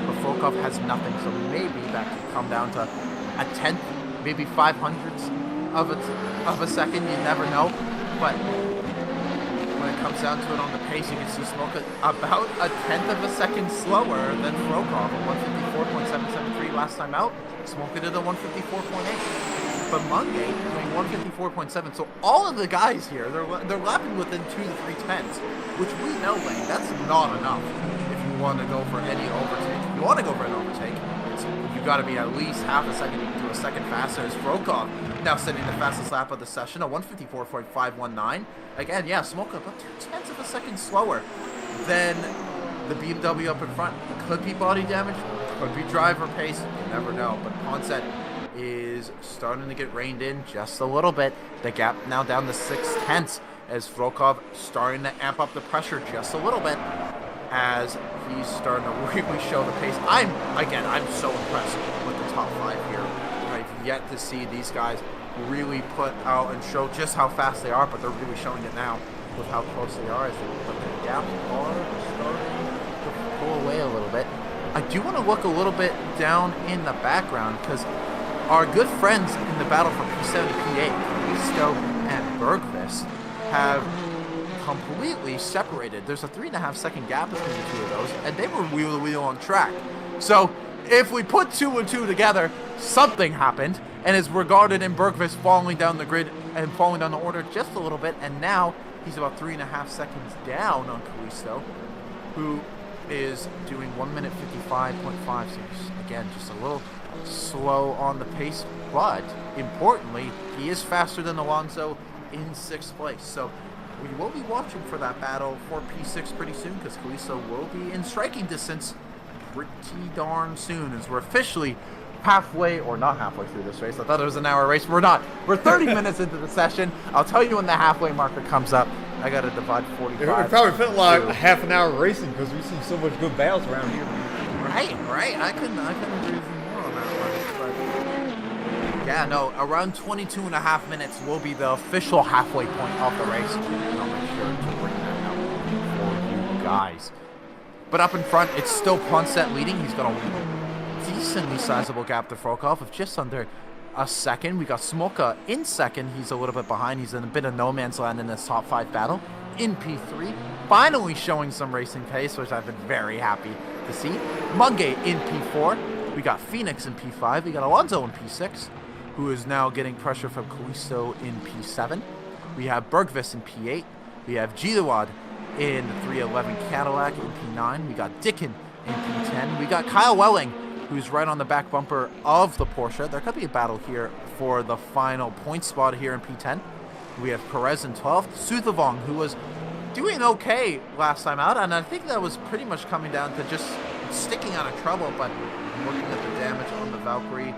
but Frokov has nothing. So maybe that could come down to a tenth, maybe 500ths of a second. You never know. But when it comes down to it on the pace, you can see Smoka about a tenth of a second slower than Frokov at 154.773 last time out. Smoka did a 154.8. But Mungay doing 154.7. So all of the guys here, they're lapping within 2 to 3 tenths, which we know, Lane, that's not enough if you want to go for any overtake. If you want to go for an overtake, you've got to be at least half a second to a second faster as Frokov now setting the fastest lap of the session, a 154.519. Again, yeah, Smoka about 2 tenths of a second slower than the BMW up in front. Could be body damage, Could be driver pace. You never know. But Ponset is starting to get reined in just a little bit. The gap now down to 6/10 as Frolkov starting to amp up the pressure just a little bit as he's starting to really show the pace. I'm so impressed with the top 5 here. I've yet to see these guys really put out and show just how fast they are, but they're really showing it now with how close they are as they put the gaps are starting to pull away a little bit. I do want to look a little bit down in the background because our good friends in the battle for P7 to P8, Listo and Bergqvist, have completely separated. There's a 3.5 second gap between the two of those, and they were wheel to wheel on track. So if we put 2 and 2 together, something happened, and is regarded in Bergqvist falling down the grid and falling down the order just a little bit, and now he's about 3.5 seconds down on Kalisto, who is doing 1 minute 55.5. So again, just a little slow on the pace, but importantly, he is faster than Alonso in 6th place. So we will be watching for that battle for P6 pretty soon because Kalisto will be in striking distance pretty darn soon as we're officially halfway, or not halfway through this race. I thought it was an hour race. We're not. We're 30 minutes into the session. I'll tell you when the halfway marker comes up. I got to divide 45. It probably felt like a half an hour racing because we've seen so much good battles around here. Right. I couldn't agree with you more on that one. But yeah, no, around 22.5 minutes will be the official halfway point of the race. And I'll make sure to bring that out for you guys. But up in front, it's still Ponset leading. He's got a decently sizable gap to Frolkov of just under a second. We got Smolka in second. He's a little bit behind. He's in a bit of no man's land in this top 5 battle. In P3, finally showing some racing pace, which I've been very happy to see. Mungay in P4. We got Phoenix in P5. We got Alonso in P6, who is now getting pressure from Kalisto in P7. We have Bergqvist in P8. We have Gilawad in the 311 Cadillac in P9. We got Dickin in P10. We got Kyle Welling, who's right on the back bumper of the Porsche. There could be a battle here for the final point spot here in P10. We have Perez in 12th. Suthavong, who was doing okay last time out, and I think that was pretty much coming down to just sticking out of trouble, but looking at the damage on the Valkyrie,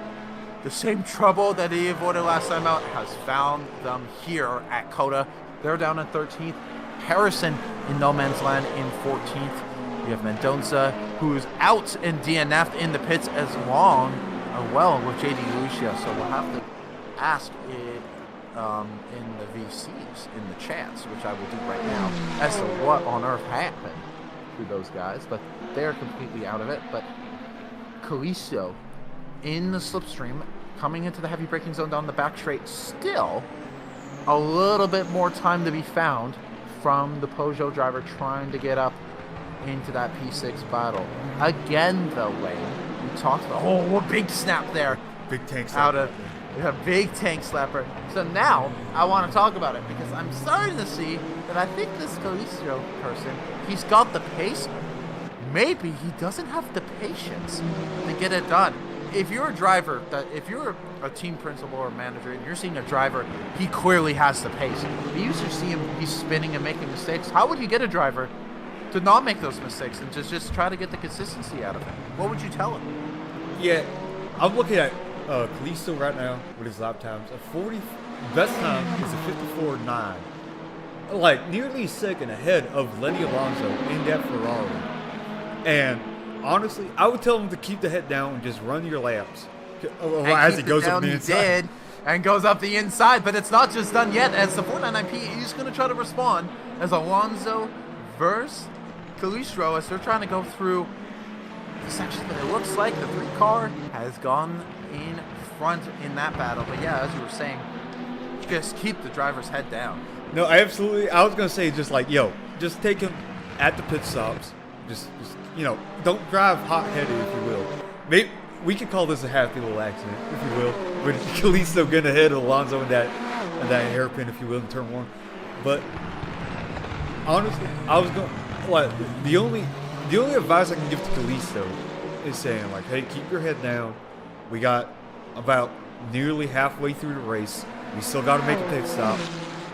the same trouble that he avoided last time out has found them here at Coda. They're down in 13th. Harrison in no man's land in 14th. We have Mendonça, who's out and DNF'd in the pits as well with JD Lucia. So we'll have to ask it in the VCs, in the chats, which I will do right now, as to what on earth happened to those guys. But they're completely out of it. But Kalisto in the slipstream, coming into the heavy braking zone down the back straight, still a little bit more time to be found from the Peugeot driver trying to get up into that P6 battle. Again, though, Wayne, we talked about, a big snap there. Big tank slapper. A big tank slapper. So now I want to talk about it because I'm starting to see that I think this Kalisto person, he's got the pace. Maybe he doesn't have the patience to get it done. If you're a driver, if you're a team principal or manager and you're seeing a driver, he clearly has the pace. But you usually see him, he's spinning and making mistakes. How would you get a driver to not make those mistakes and just try to get the consistency out of him? What would you tell him? Yeah, I'm looking at Kalisto right now with his lap times. Best time is a 54.9. Like, nearly a second ahead of Lenny Alonso in that Ferrari. And honestly, I would tell him to keep the head down and just run your laps as it goes up the inside. He did, and goes up the inside, but it's not just done yet. As the 499P, he's going to try to respond as Alonso versus Kalisto as they're trying to go through the section. But it looks like the 3 car has gone in front in that battle. But yeah, as you were saying, just keep the driver's head down. No, I was going to say just like, just take him at the pit stops. Just don't drive hot-headed, if you will. Maybe we could call this a happy little accident, if you will. But Kalisto getting ahead of Alonso in that hairpin, if you will, in turn 1. But honestly, I was going the only advice I can give to Kalisto is saying like, hey, keep your head down. We got about nearly halfway through the race. We still got to make a pit stop.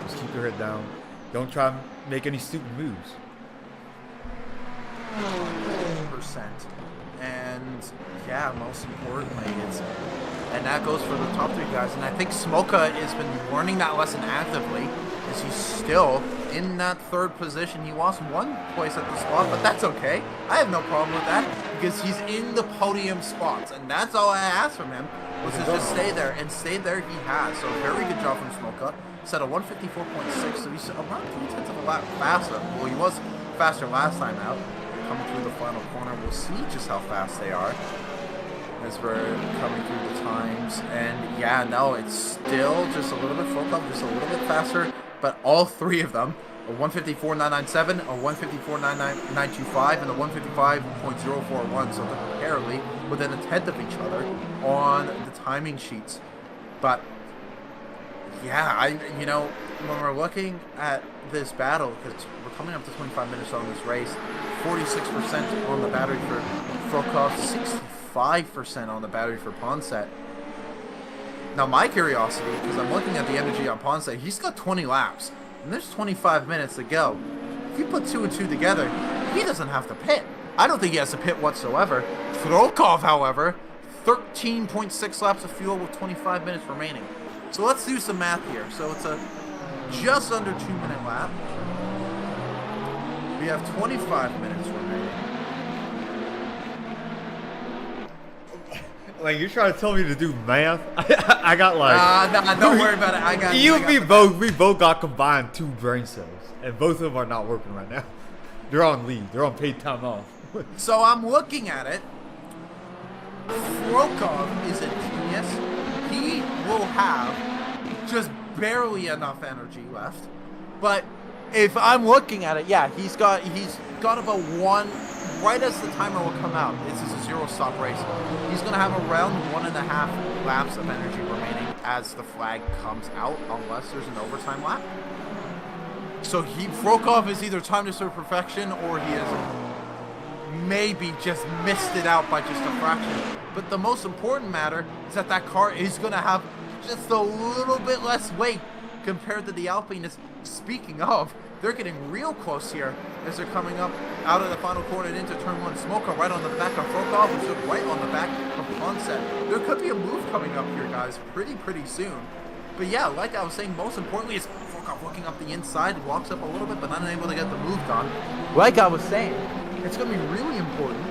Just keep your head down. Don't try to make any stupid moves. 100%. And And yeah, most importantly, and that goes for the top 3 guys. And I think Smoka has been learning that lesson actively, as he's still in that 3rd position. He lost 1 place at the spot, but that's okay. I have no problem with that, because he's in the podium spots, and that's all I asked from him, was to just stay there, and stay there he has. So very good job from Smoka. Set a 154.6, so he's around 3/10 of a lap faster. Well, he was faster last time out. Coming through the final corner, we'll see just how fast they are as we're coming through the times. And yeah, no, it's still just a little bit just a little bit faster, but all 3 of them, a 154.997, a 154.925, and a 155.041, so they're barely within a 10th of each other on the timing sheets. But yeah, you know, when we're looking at this battle, because we're coming up to 25 minutes on this race, 46% on the battery for Frokov, 65% on the battery for Ponset. Now, my curiosity, because I'm looking at the energy on Ponset, he's got 20 laps, and there's 25 minutes to go. If you put 2 and 2 together, he doesn't have to pit. I don't think he has to pit whatsoever. Frokov, however, 13.6 laps of fuel with 25 minutes remaining. So let's do some math here. So it's a just under 2-minute lap. We have 25 minutes remaining. Like, you're trying to tell me to do math? I got like... Nah, don't worry about it. I got we both got combined 2 brain cells, and both of them are not working right now. They're on leave. They're on paid time off. So I'm looking at it. Frokov is a genius. He will have just barely enough energy left. But if I'm looking at it, yeah, he's got about 1, right as the timer will come out. This is a 0-stop race. He's going to have around 1.5 laps of energy remaining as the flag comes out, unless there's an overtime lap. So Frokov is either time to serve perfection, or he has maybe just missed it out by just a fraction. But the most important matter is that that car is going to have just a little bit less weight compared to the Alpine. Speaking of, they're getting real close here as they're coming up out of the final corner and into turn 1. Smoker right on the back of Frokov, who's right on the back of Ponset. There could be a move coming up here, guys, pretty soon. But yeah, like I was saying, most importantly is Frokov looking up the inside, walks up a little bit, but unable to get the move done. Like I was saying, it's going to be really important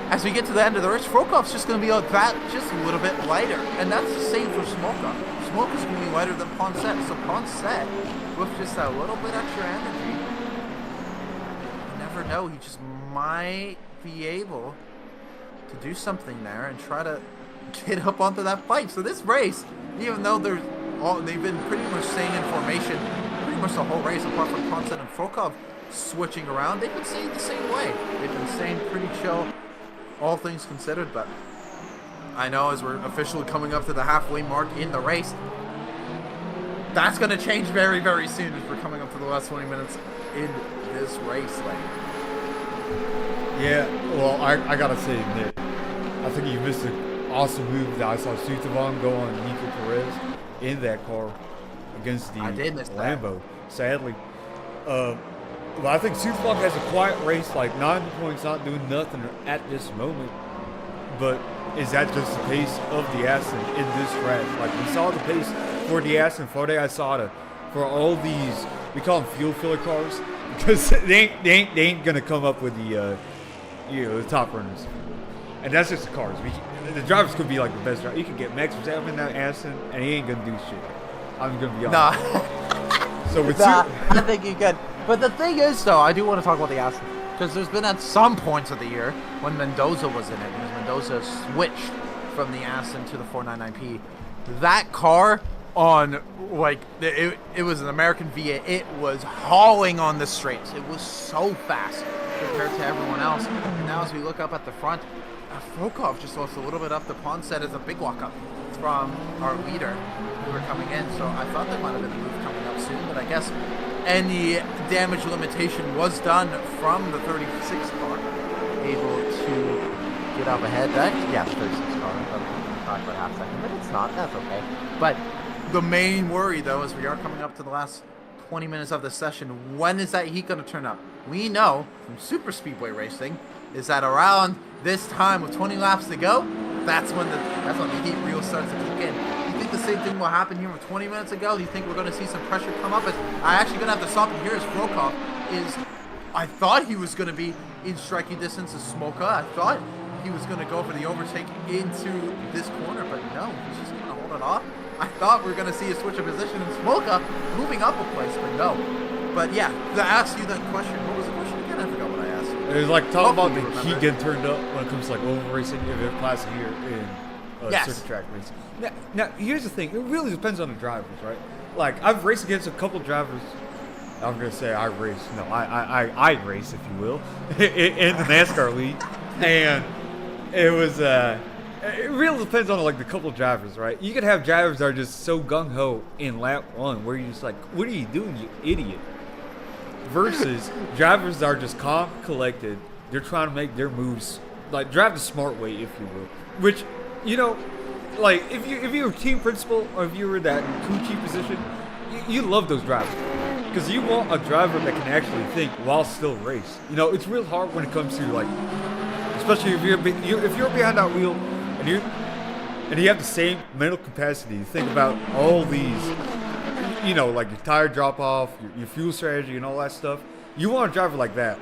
as we get to the end of the race. Frokov's just going to be like that, just a little bit lighter. And that's the same for Smoka. Smoka's going to be lighter than Ponset. So Ponset, with just that little bit extra energy, you never know, he just might be able to do something there and try to get up onto that fight. So this race, even though they've been pretty much staying in formation pretty much the whole race, apart from Ponset and Frokov switching around, they've been staying the same way. They've been staying pretty chill, all things considered. But I know as we're officially coming up to the halfway mark in the race, that's going to change very soon as we're coming up to the last 20 minutes in this race. Yeah, well, I gotta say, Nick, I think you missed an awesome move that I saw Sutavon go on Nico Perez in that car against the Lambo, sadly. Well, I think Sutavon has a quiet race, like 9 points, not doing nothing at this moment. But is that just the pace of the Aston in this track? Like, we saw the pace for the Aston Friday. I saw it for all these, we call them fuel filler cars, because they ain't gonna come up with the the top runners. And that's just the cars. The drivers could be like the best driver. You can get Max Verstappen in that Aston, and he ain't gonna do shit. I'm gonna be honest. Nah. So with I think you could. But the thing is, though, I do want to talk about the Aston, because there's been at some points of the year when Mendoza was in it, because Mendoza switched from the Aston to the 499P. That car on, like, it was an American V8. It was hauling on the straights. It was so fast compared to everyone else. And now as we look up at the front, Frokov just lost a little bit up. The Ponset as a big walk-up from our leader who were coming in. So I thought there might have been a move coming up soon, but I guess any damage limitation was done from the 36 car, able to get up ahead. Yeah, the 36 car. I thought we were talking about half second, but it's not. That's okay. But the main worry, though, is we are coming up to the last 20 minutes of the session. When is that heat going to turn up? We know from super speedway racing is that around this time with 20 laps to go, that's when the heat really starts to kick in. You think the same thing will happen here with 20 minutes ago? Do you think we're going to see some pressure come up? I'm actually going to have to stop him here as Frokov is, I thought he was going to be in striking distance of Smoka. I thought he was going to go for the overtake into this corner, but no, he's just going to hold it off. I thought we were going to see a switch of position and Smoka moving up a place, but no. But yeah, to ask you that question, what was the question again? I forgot what I asked you. It was like talking about the heat getting turned up when it comes to like over racing if it applies here in circuit track racing. Now, here's the thing. It really depends on the drivers, right? Like, I've raced against a couple drivers. I'm going to say I race. No, I race, if you will, in the NASCAR league. And it was, it really depends on like the couple drivers, right? You could have drivers that are just so gung-ho in lap one where you're just like, what are you doing, you idiot? Versus drivers that are just calm, collected. They're trying to make their moves, like drive the smart way, if you will. Which, you know, like if you were team principal or if you were that crew chief position, you love those drivers because you want a driver that can actually think while still race. You know, it's real hard when it comes to like, especially if you're behind that wheel and you have the same mental capacity to think about all these. You know, like your tire drop off, your fuel strategy, and all that stuff. You want a driver like that.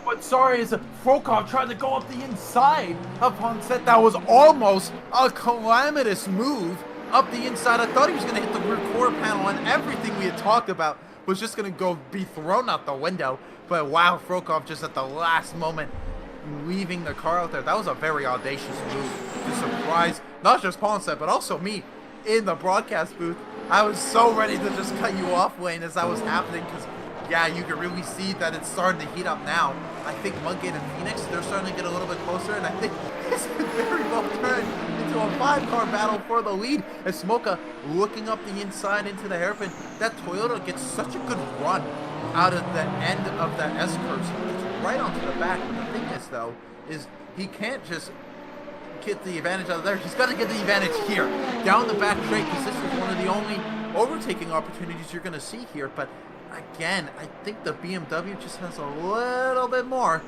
But sorry, is Frokov tried to go up the inside of Ponset. That was almost a calamitous move up the inside. I thought he was going to hit the rear quarter panel, and everything we had talked about was just going to be thrown out the window. But wow, Frokov just at the last moment leaving the car out there. That was a very audacious move to surprise not just Ponset, but also me in the broadcast booth. I was so ready to just cut you off, Wayne, as that was happening, because, yeah, you can really see that it's starting to heat up now. I think Mudgate and Phoenix, they're starting to get a little bit closer, and I think this could very well turn into a 5-car battle for the lead, as Smoka looking up the inside into the hairpin. That Toyota gets such a good run out of the end of that S-curve, so it's right onto the back. But the thing is, though, is he can't just get the advantage out of there. He's got to get the advantage here, down the back straight, because this is one of the only overtaking opportunities you're going to see here. But again, I think the BMW just has a little bit more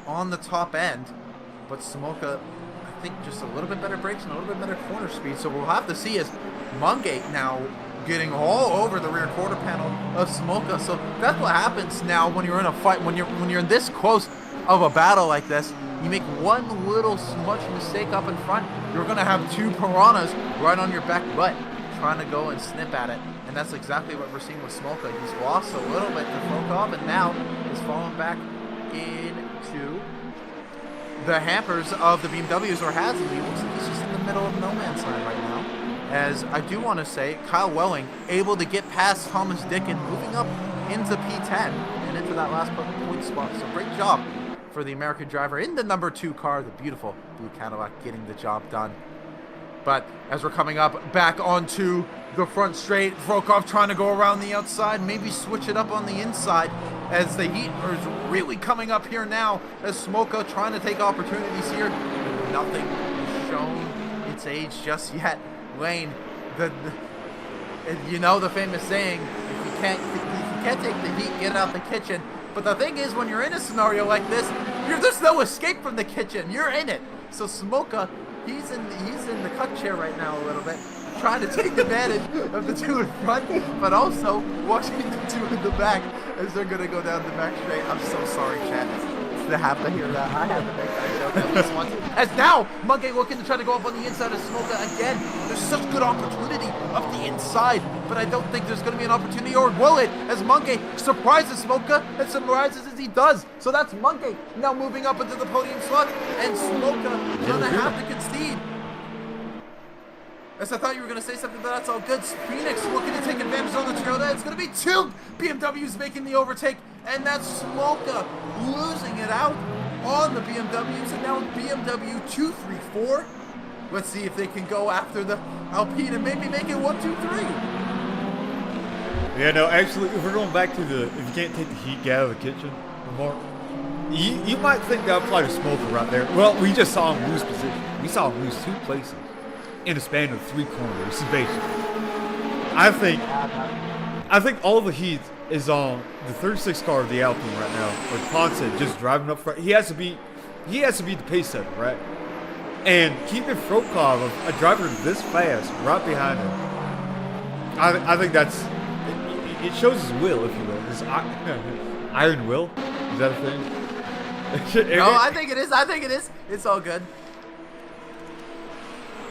on the top end. But Smoka, I think just a little bit better brakes and a little bit better corner speed. So we'll have to see as Mungate now getting all over the rear quarter panel of Smoka. So that's what happens now when you're in a fight, when you're in this close of a battle like this. You make one little smudge mistake up in front, you're going to have two piranhas right on your back butt trying to go and snip at it. And that's exactly what we're seeing with Smoka. He's lost a little bit to Frokov and now is falling back into the hampers of the BMWs, or has he? He looks like he's just in the middle of no man's land right now. As I do want to say, Kyle Welling able to get past Thomas Dickin, moving up into P10 and into that last point spot. So great job for the American driver in the number 2 car, the beautiful blue Cadillac, getting the job done. But as we're coming up back onto the front straight, Frokov trying to go around the outside, maybe switch it up on the inside, as the heat is really coming up here now, as Smoka trying to take opportunities here. Nothing has shown its age just yet. Lane, you know the famous saying, if you can't take the heat, get out the kitchen. But the thing is, when you're in a scenario like this, there's no escape from the kitchen. You're in it. So Smoka, he's in the cut chair right now a little bit, trying to take advantage of the two in front, but also watching the two in the back as they're going to go down the back straight. I'm so sorry, chat, to have to hear that. I have to make that joke at least once. As now, Mungate looking to try to go up on the inside of Smoka again. There's such good opportunity up the inside, but I don't think there's going to be an opportunity, or will it, as Mungate surprises Smoka and surprises as he does. So that's Mungate now moving up into the podium slot, and Smoka going to have to concede. As I thought you were going to say something, but that's all good. Phoenix looking to take advantage on the Toyota. It's going to be 2 BMWs making the overtake, and that's Smoka losing it out on the BMWs, and now BMW 234. Let's see if they can go after the Alpine and maybe make it 1, 2, 3. Yeah, no, actually, if we're going back to if you can't take the heat, get out of the kitchen, Mark, you might think that applied to Smoka right there. Well, we just saw him lose position. We saw him lose 2 places in a span of 3 corners, basically. I think all the heat is on the 36 car of the Alpine right now, with Ponce just driving up front. He has to be the pace setter, right? And keeping Frokov, a driver this fast, right behind him. I think it shows his will, if you will. His iron will. Is that a thing? No, I think it is. It's all good.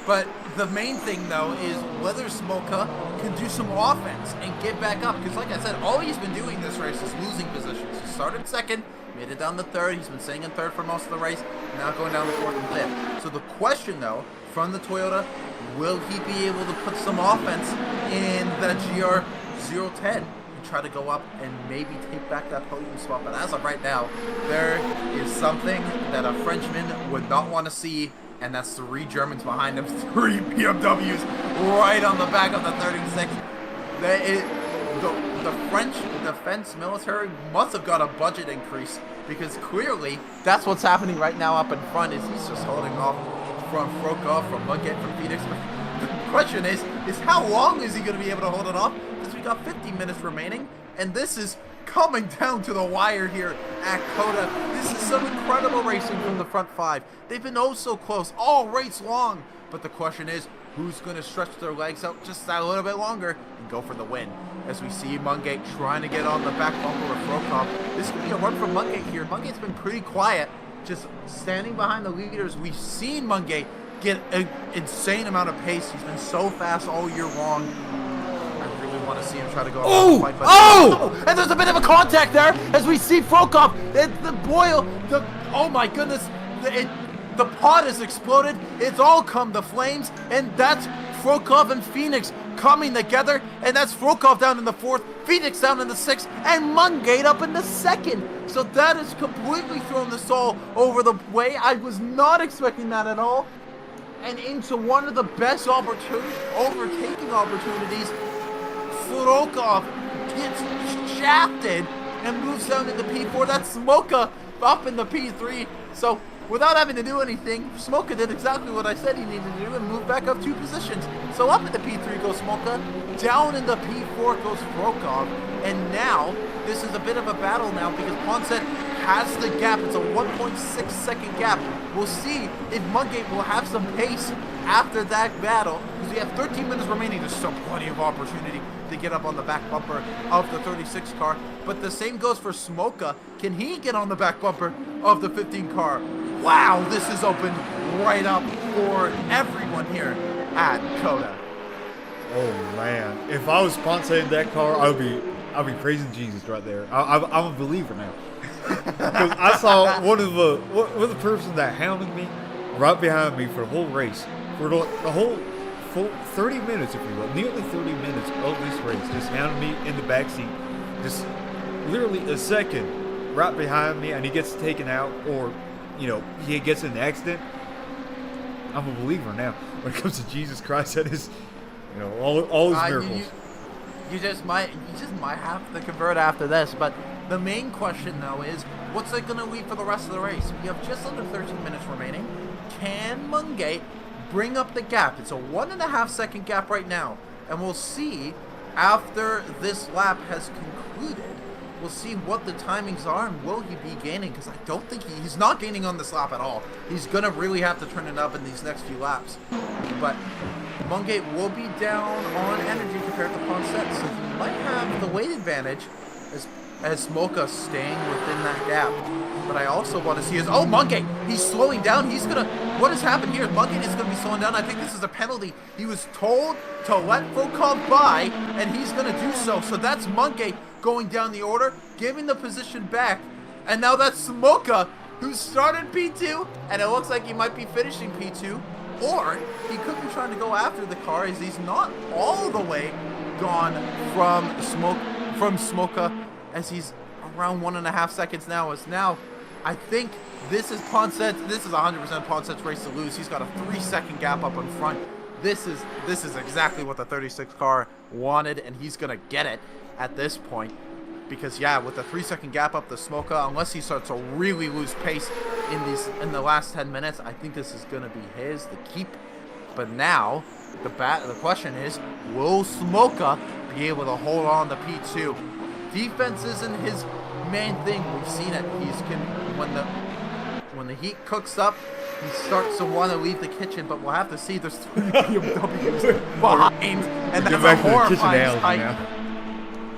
But the main thing, though, is whether Smoka can do some offense and get back up. Because, like I said, all he's been doing this race is losing positions. He started second, made it down to third. He's been staying in third for most of the race. Now going down to fourth and fifth. So the question, though, from the Toyota, will he be able to put some offense in that GR010 and try to go up and maybe take back that podium spot? But as of right now, there is something that a Frenchman would not want to see. And that's 3 Germans behind him, 3 BMWs right on the back of the 36. The French defense military must have got a budget increase, because clearly that's what's happening right now up in front. Is he's just holding off from Frokov, from Mugget, from Phoenix. The question is how long is he going to be able to hold it off? Because we got 50 minutes remaining, and this is coming down to the wire here at Coda. This is some incredible racing from the front 5. They've been oh so close all race long. But the question is, who's going to stretch their legs out just a little bit longer and go for the win? As we see Mungate trying to get on the back bumper of Frokov. This could be a run from Mungate here. Mungate's been pretty quiet, just standing behind the leaders. We've seen Mungate get an insane amount of pace. He's been so fast all year long. Want to see him try to go fight, but and there's a bit of a contact there as we see Frokov. Oh my goodness, the pod has exploded. It's all come to flames, and that's Frokov and Phoenix coming together, and that's Frokov down in the 4th, Phoenix down in the 6th, and Mungate up in the 2nd. So that has completely thrown this all over the way. I was not expecting that at all, and into one of the best overtaking opportunities. Frokov gets shafted and moves down into P4. That's Smoka up in the P3. So without having to do anything, Smoka did exactly what I said he needed to do and moved back up 2 positions. So up in the P3 goes Smoka, down in the P4 goes Frokov, and now this is a bit of a battle now because Ponce has the gap. It's a 1.6 second gap. We'll see if Mungate will have some pace after that battle, because we have 13 minutes remaining. There's still plenty of opportunity to get up on the back bumper of the 36 car, but the same goes for Smoka. Can he get on the back bumper of the 15 car? Wow, this is opened right up for everyone here at Coda. Oh man, if I was Ponce in that car, I'd be praising Jesus right there. I'm a believer now. Because I saw one of the person that hounded me right behind me for the whole race, for the whole full 30 minutes, if you will, nearly 30 minutes of this race, just hounded me in the backseat, just literally a second right behind me, and he gets taken out, or he gets in an accident. I'm a believer now when it comes to Jesus Christ and his, all his miracles. You just might have to convert after this, but the main question though is, what's it going to leave for the rest of the race? We have just under 13 minutes remaining. Can Mungate bring up the gap? It's a 1.5 second gap right now, and we'll see after this lap has concluded. We'll see what the timings are, and will he be gaining? Because I don't think he's not gaining on this lap at all. He's going to really have to turn it up in these next few laps. But Mungate will be down on energy compared to Ponce, so he might have the weight advantage as Smoka staying within that gap. But I also want to see Mungate, he's slowing down. What has happened here? Mungate is going to be slowing down. I think this is a penalty. He was told to let Frokov by, and he's going to do so. So that's Mungate going down the order, giving the position back. And now that's Smoka, who started P2, and it looks like he might be finishing P2. Or he could be trying to go after the car, as he's not all the way gone from Smoka, as he's around 1.5 seconds now. I think this is 100% Ponce's race to lose. He's got a 3-second gap up in front. This is exactly what the 36 car wanted, and he's gonna get it at this point. Because with the 3-second gap up the Smoka, unless he starts to really lose pace in the last 10 minutes, I think this is gonna be his to keep. But now the question is, will Smoka be able to hold on to P2? defense isn't his main thing. We've seen it. When the heat cooks up, he starts to want to leave the kitchen, but we'll have to see. There's 3 BMWs behind, and that's a horrifying sight.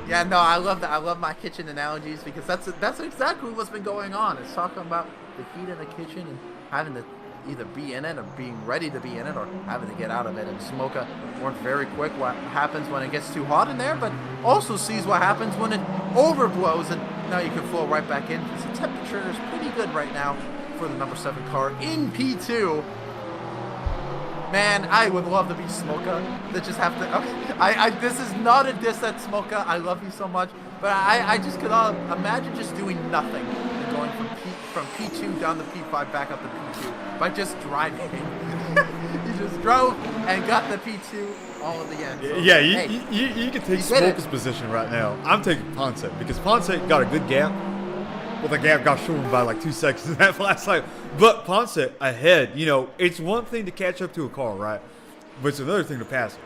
Yeah, no, I love that. I love my kitchen analogies because that's exactly what's been going on. It's talking about the heat in the kitchen and having to either be in it or being ready to be in it or having to get out of it. And Smoka learned very quick what happens when it gets too hot in there, but also sees what happens when it overblows, and now you can flow right back in because the temperature is pretty good right now for the number 7 car in P2. Man, I would love to be Smoka. That just have to. Okay, this is not a diss at Smoka. I love you so much, but I just could imagine just doing nothing and going from P2 down to P5 back up to P2 by just driving. He just drove and got the P2 all of the end. So, yeah, you can take Smoka's position right now. I'm taking Ponce because Ponce got a good gap. Well, the gap got shortened by like 2 seconds in that last lap. But Ponce ahead, it's one thing to catch up to a car, right? But it's another thing to pass it,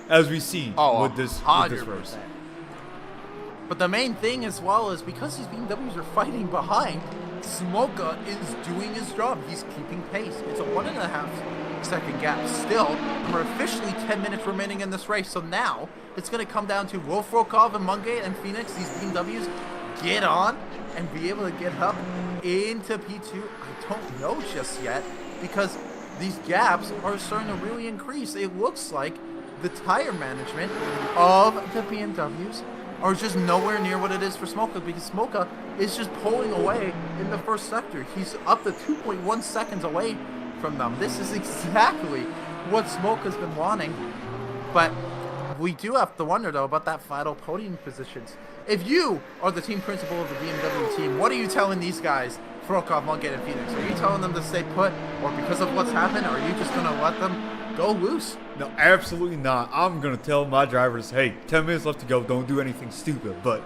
as we see with this race. But the main thing as well is because these BMWs are fighting behind, Smoka is doing his job. He's keeping pace. It's a 1.5 second gap still. And we're officially 10 minutes remaining in this race. So now it's going to come down to will Frokov and Mungate and Phoenix, these BMWs, get on and be able to get up into P2? I don't know just yet because these gaps are starting to really increase. It looks like the tire management of the BMWs are just nowhere near what it is for Smoka because Smoka is just pulling away in the first sector. He's up to 2.1 seconds away from them. This is exactly what Smoka's been wanting. But we do have to wonder, though, about that final podium positions. If you are the team principal of the BMW team, what are you telling these guys, Frokov, Mungate, and Phoenix? Are you telling them to stay put, or because of what's happened, are you just going to let them go loose? No, absolutely not. I'm going to tell my drivers, hey, 10 minutes left to go. Don't do anything stupid. But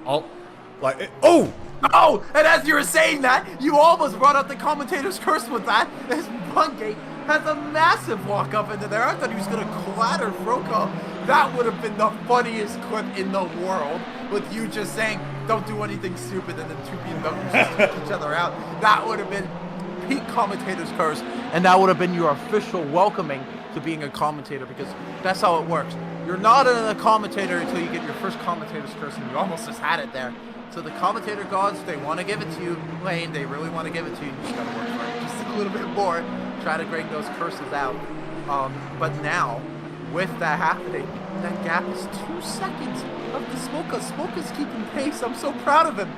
Oh, and as you were saying that, you almost brought up the commentator's curse with that. As Mungate has a massive walk up into there. I thought he was going to clatter Frokov. That would have been the funniest clip in the world, with you just saying, don't do anything stupid, and then 2 BMWs just took each other out. That would have been peak commentator's curse, and that would have been your official welcoming to being a commentator, because that's how it works. You're not a commentator until you get your first commentator's curse, and you almost just had it there. So the commentator gods, they want to give it to you, Lane, they really want to give it to you. You just got to work for it just a little bit more. Try to grade those curses out. But now, with that happening, that gap is 2 seconds of the Smoka. Smoka's keeping pace. I'm so proud of him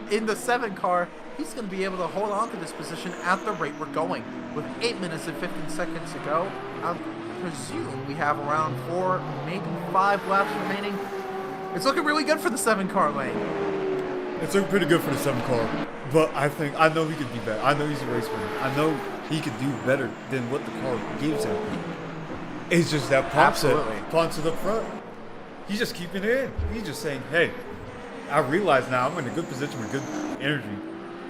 in the 7 car. He's going to be able to hold on to this position at the rate we're going. With 8 minutes and 15 seconds to go, I presume we have around 4, maybe 5 laps remaining. It's looking really good for the 7 car lane. It's looking pretty good for the 7 car. But I know he could be better. I know he's a race winner. I know he could do better than what the car gives him. It's just that Ponce up front. He's just keeping it in. He's just saying, hey, I realize now I'm in a good position with good energy.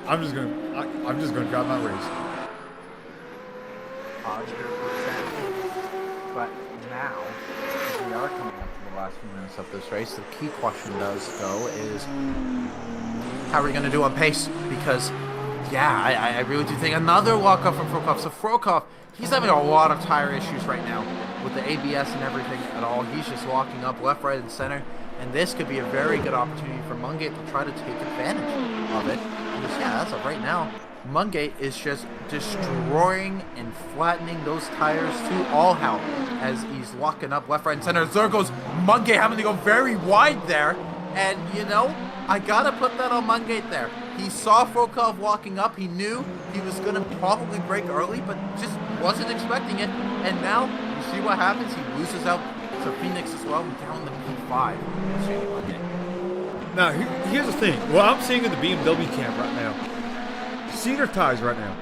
I'm just gonna drive my race. 100%. But now, as we are coming up to the last few minutes of this race, the key question does, though, is how are we going to do on pace? Because, yeah, I really do think another walk-up from Frokov. So Frokov, he's having a lot of tire issues right now with the ABS and everything at all. He's just locking up left, right, and center. And this could be a very good opportunity for Mungate to try to take advantage of it. Because, yeah, as of right now, Mungate is just destroying and flattening those tires to all hell as he's locking up left, right, and center. There goes Mungate having to go very wide there. And, I got to put that on Mungate there. He saw Frokov walking up. He knew he was going to probably brake early, but just wasn't expecting it. And now, you see what happens? He loses out to Phoenix as well, and down to P5. Now, here's the thing. What I'm seeing in the BMW camp right now, see their tires right now.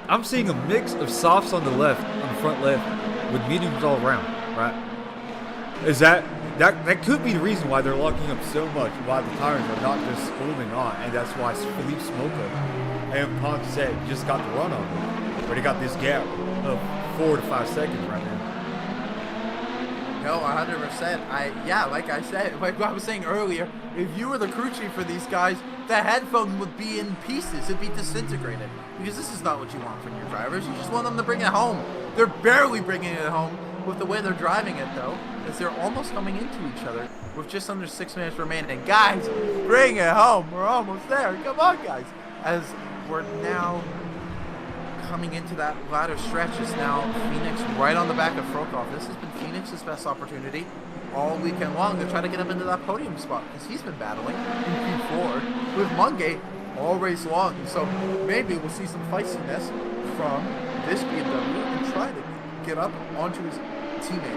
I'm seeing a mix of softs on the left, on the front left, with mediums all around, right? Is that could be the reason why they're locking up so much, why the tires are not just holding on, and that's why Philippe Smoka and Ponce just got the run on them, where they got this gap of 4 to 5 seconds right now. No, 100%. Yeah, like I said, like I was saying earlier, if you were the crew chief for these guys, the headphone would be in pieces. It'd be disintegrated. Because this is not what you want from your drivers. You just want them to bring it home. They're barely bringing it home with the way they're driving it, though, as they're almost coming into each other with just under 6 minutes remaining. Guys, bring it home. We're almost there. Come on, guys. As we're now coming into that latter stretch, is now Phoenix right on the back of Frokov. This has been Phoenix's best opportunity all weekend long to try to get him into that podium spot, because he's been battling in Q4 with Mungay all race long. So maybe we'll see some feistiness from this BMW and try to get up onto his teammate.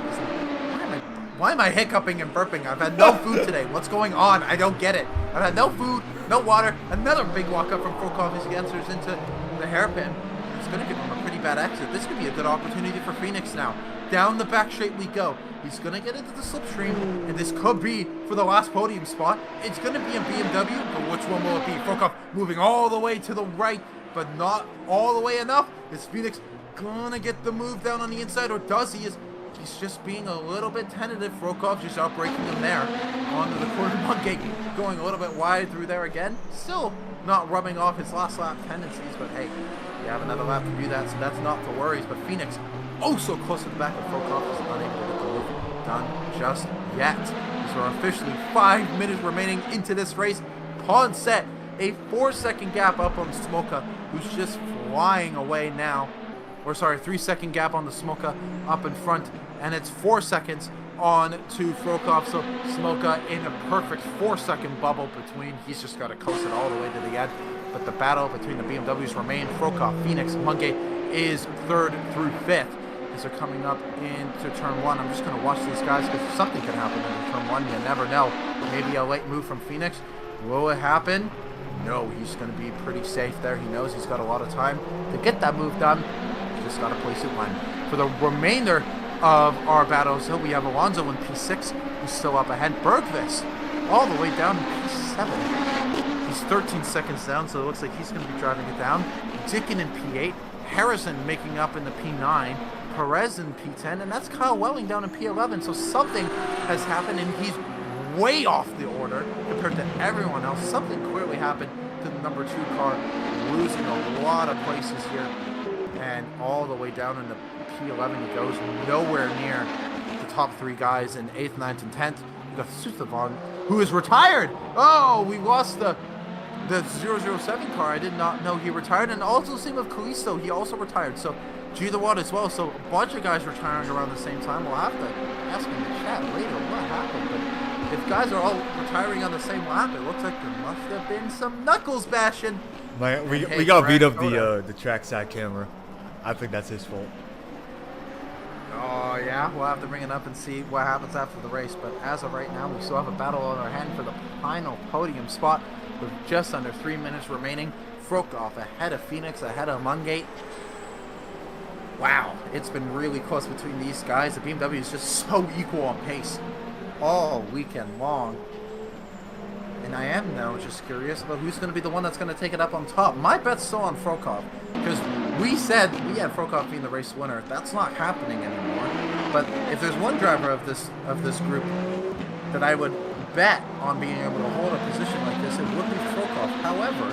Why am I hiccuping and burping? I've had no food today. What's going on? I don't get it. I've had no food, no water. Another big walk up from Frokov as he enters into the hairpin. It's going to give him a pretty bad exit. This could be a good opportunity for Phoenix now. Down the back straight we go. He's going to get into the slipstream, and this could be for the last podium spot. It's going to be a BMW, but which one will it be? Frokov moving all the way to the right, but not all the way enough. Is Phoenix going to get the move down on the inside, or does he? He's just being a little bit tentative. Frokov just outbraking him there onto the corner one gate, going a little bit wide through there again. Still not rubbing off his last lap tendencies, but hey, you have another lap to do that, so that's not the worries. But Phoenix, oh so close to the back of Frokov, is unable to get the move done just yet. As we're officially 5 minutes remaining into this race. Pawn set, a 4-second gap up on Smoka, who's just flying away now. Or sorry, 3-second gap on the Smoka up in front, and it's 4 seconds on to Frokov. So Smoka in a perfect 4-second bubble between. He's just got to coast it all the way to the end. But the battle between the BMWs remain. Frokov, Phoenix, Mungay is 3rd through 5th as they're coming up into turn 1. I'm just going to watch these guys because something can happen in turn 1. You never know. Maybe a late move from Phoenix. Will it happen? No, he's going to be pretty safe there. He knows he's got a lot of time to get that move done. Just got to place it one. For the remainder of our battles, so we have Alonso in P6, who's still up ahead. Bergqvist all the way down in P7. He's 13 seconds down, so it looks like he's going to be driving it down. Dickin in P8, Harrison making up in the P9, Perez in P10, and that's Kyle Welling down in P11. So something has happened, and he's way off the order compared to everyone else. Something clearly happened to the number 2 car, losing a lot of places here. And all the way down into P11 he goes, nowhere near the top 3 guys in 8th, 9th, and 10th. We got Suthavon, who is retired. Oh, we lost the 007 car. I did not know he retired. And also same with Callisto, he also retired. So G the Watt as well. So a bunch of guys retiring around the same time. We'll have to ask in the chat later what happened. But if guys are all retiring on the same lap, it looks like there must have been some knuckles bashing. We got beat up the trackside camera. I think that's his fault. Oh, yeah. We'll have to bring it up and see what happens after the race. But as of right now, we still have a battle on our hand for the final podium spot with just under 3 minutes remaining. Frokov ahead of Phoenix, ahead of Mungay. Wow. It's been really close between these guys. The BMW is just so equal on pace all weekend long. And I am now just curious about who's going to be the one that's going to take it up on top. My bet's still on Frokov, because we said we had Frokov being the race winner. That's not happening anymore. But if there's one driver of this group that I would bet on being able to hold a position like this, it would be Frokov. However,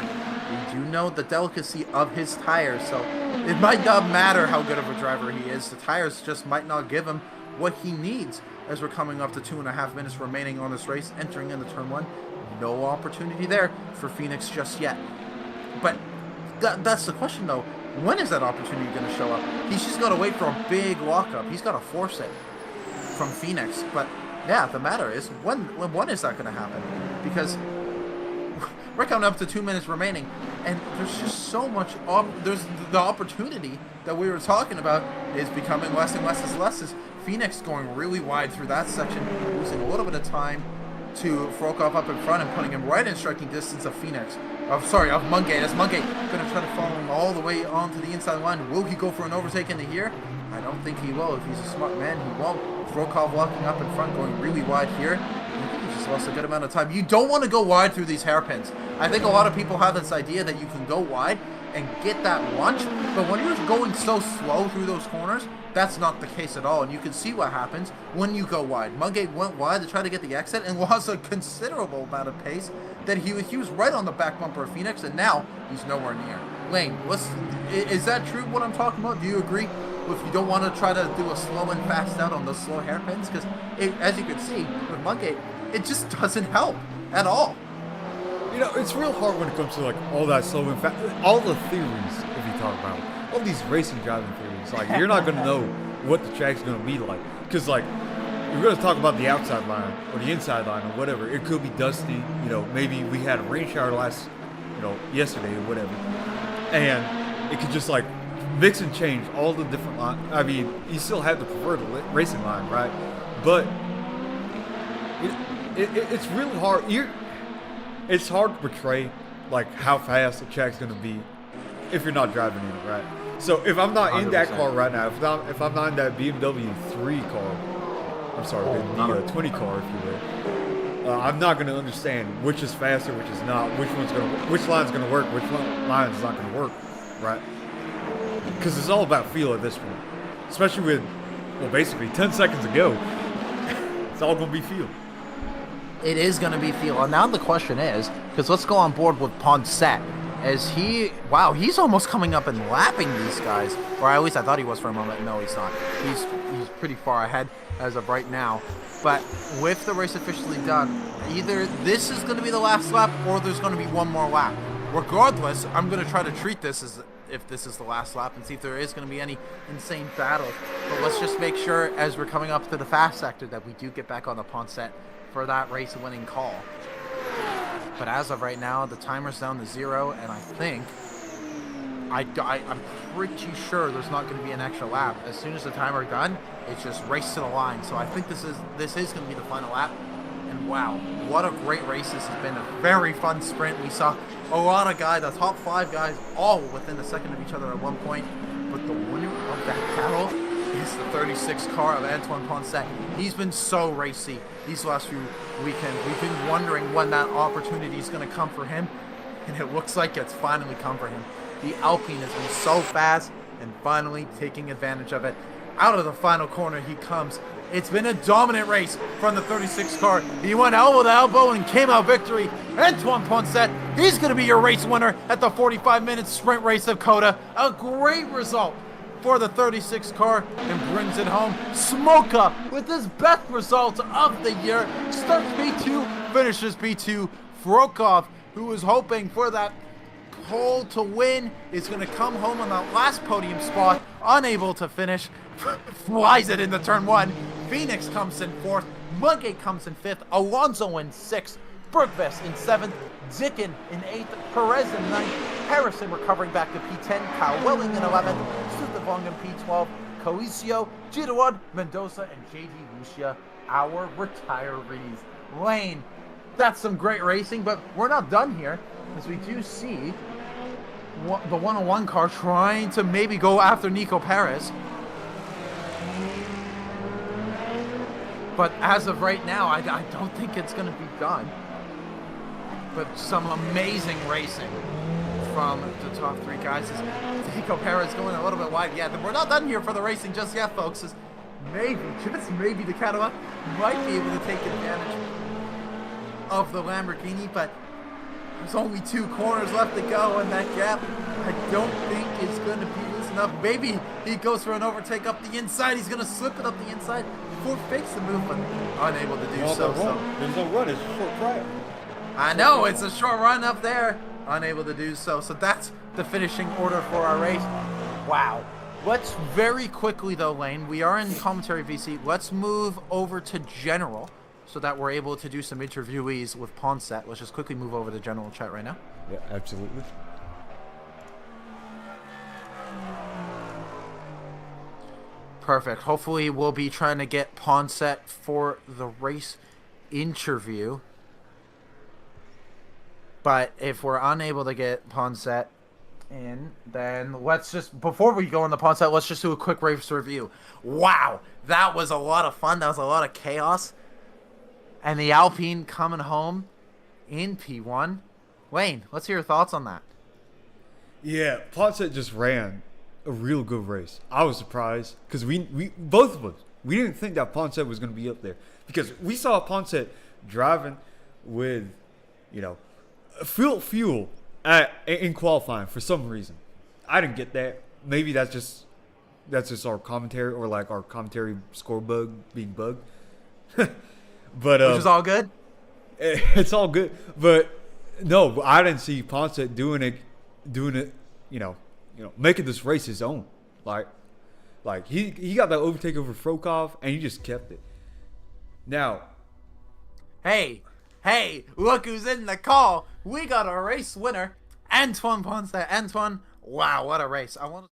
we do know the delicacy of his tires, so it might not matter how good of a driver he is. The tires just might not give him what he needs as we're coming up to 2.5 minutes remaining on this race, entering into turn 1. No opportunity there for Phoenix just yet. But that's the question, though. When is that opportunity going to show up? He's just got to wait for a big walk-up. He's got to force it from Phoenix. But, yeah, the matter is, when is that going to happen? Because we're coming up to 2 minutes remaining, and there's just so much... there's the opportunity that we were talking about is becoming less and less and less. Is Phoenix going really wide through that section, losing a little bit of time to Frokov up in front and putting him right in striking distance of Phoenix. Of Mungay. As Mungay going to try to follow him all the way onto the inside line. Will he go for an overtake into here? I don't think he will. If he's a smart man, he won't. Frokov walking up in front, going really wide here. I think he just lost a good amount of time. You don't want to go wide through these hairpins. I think a lot of people have this idea that you can go wide and get that lunge. But when you're going so slow through those corners, that's not the case at all. And you can see what happens when you go wide. Mudgate went wide to try to get the exit and lost a considerable amount of pace. That he was right on the back bumper of Phoenix, and now he's nowhere near. Lane, is that true what I'm talking about? Do you agree? If you don't want to try to do a slow and fast out on those slow hairpins, because as you can see with Mudgate, it just doesn't help at all. You know, it's real hard when it comes to like all that slow and fast, all the theories. If you talk about all these racing driving theories, like you're not gonna know what the track's gonna be like, because like you're gonna talk about the outside line or the inside line or whatever. It could be dusty. You know, maybe we had a rain shower yesterday or whatever, and it could just like mix and change all the different lines. I mean, you still have the preferred racing line, right? But it's really hard. It's hard to portray like how fast the track's gonna be if you're not driving in it, right? So if I'm not in that 100%. car right now, if I'm not in that BMW 3 car, I'm sorry, the 20 car, if you will, I'm not gonna understand which is faster, which is not, which line's gonna work, which line's not gonna work, right? Because it's all about feel at this point, especially with, well, basically 10 seconds to go. It's all gonna be feel. It is going to be feel. And now the question is, because let's go on board with Ponset. He's almost coming up and lapping these guys. Or at least I thought he was for a moment. No, he's not. He's pretty far ahead as of right now. But with the race officially done, either this is going to be the last lap or there's going to be one more lap. Regardless, I'm going to try to treat this as if this is the last lap and see if there is going to be any insane battles. But let's just make sure as we're coming up to the fast sector that we do get back on the Ponset for that race-winning call. But as of right now, the timer's down to 0, and I think I'm pretty sure there's not going to be an extra lap. As soon as the timer's done, it's just race to the line. So I think this is going to be the final lap. And wow, what a great race this has been. A very fun sprint. We saw a lot of guys, the top 5 guys, all within a second of each other at one point. But the winner of that battle is the 36 car of Antoine Ponset. He's been so racy these last few weekends. We've been wondering when that opportunity is going to come for him, and it looks like it's finally come for him. The Alpine has been so fast and finally taking advantage of it. Out of the final corner he comes. It's been a dominant race from the 36 car. He went elbow to elbow and came out victory. Antoine Ponset, he's going to be your race winner at the 45-minute sprint race of COTA. A great result for the 36 car and brings it home. Smoka with his best result of the year. Starts B2, finishes B2. Frokov, who was hoping for that pole to win, is going to come home on that last podium spot, unable to finish. Flies it into turn 1. Phoenix comes in 4th. Mudgate comes in 5th. Alonso in 6th. Bergves in 7th. Zicken in 8th. Perez in 9th. Harrison recovering back to P10. Kyle Welling in 11th. Sutavong in P12. Coisio, Girard, Mendoza, and JD Lucia, our retirees. Lane, that's some great racing, but we're not done here, as we do see the 101 car trying to maybe go after Nico Perez. But as of right now, I don't think it's going to be done. But some amazing racing from the top 3 guys. Nico Perez going a little bit wide. Yeah, we're not done here for the racing just yet, folks. Just maybe the Cadillac might be able to take advantage of the Lamborghini, but there's only 2 corners left to go, and that gap I don't think is going to be loose enough. Maybe he goes for an overtake up the inside. He's going to slip it up the inside before fakes the move, but unable to do so. There's no run. It's a short track. I know, it's a short run up there. Unable to do so. So that's the finishing order for our race. Wow. Let's very quickly, though, Lane, we are in commentary VC. Let's move over to general so that we're able to do some interviewees with Ponset. Let's just quickly move over to general chat right now. Yeah, absolutely. Perfect. Hopefully we'll be trying to get Ponset for the race interview. But if we're unable to get Ponset in, then let's just, before we go on the Ponset, let's just do a quick race review. Wow, that was a lot of fun. That was a lot of chaos. And the Alpine coming home in P1. Wayne, let's hear your thoughts on that. Yeah, Ponce just ran a real good race. I was surprised because we both of us we didn't think that Ponce was going to be up there because we saw Ponce driving with, you know, fuel in qualifying for some reason. I didn't get that. Maybe that's just our commentary or like our commentary score bug being bugged. But Which is all good. it's all good. But no, I didn't see Ponce doing it, making this race his own. Like he got that overtake over Frokov and he just kept it. Now, Hey, look who's in the call. We got a race winner, Antoine Ponce. Antoine, wow, what a race. I want to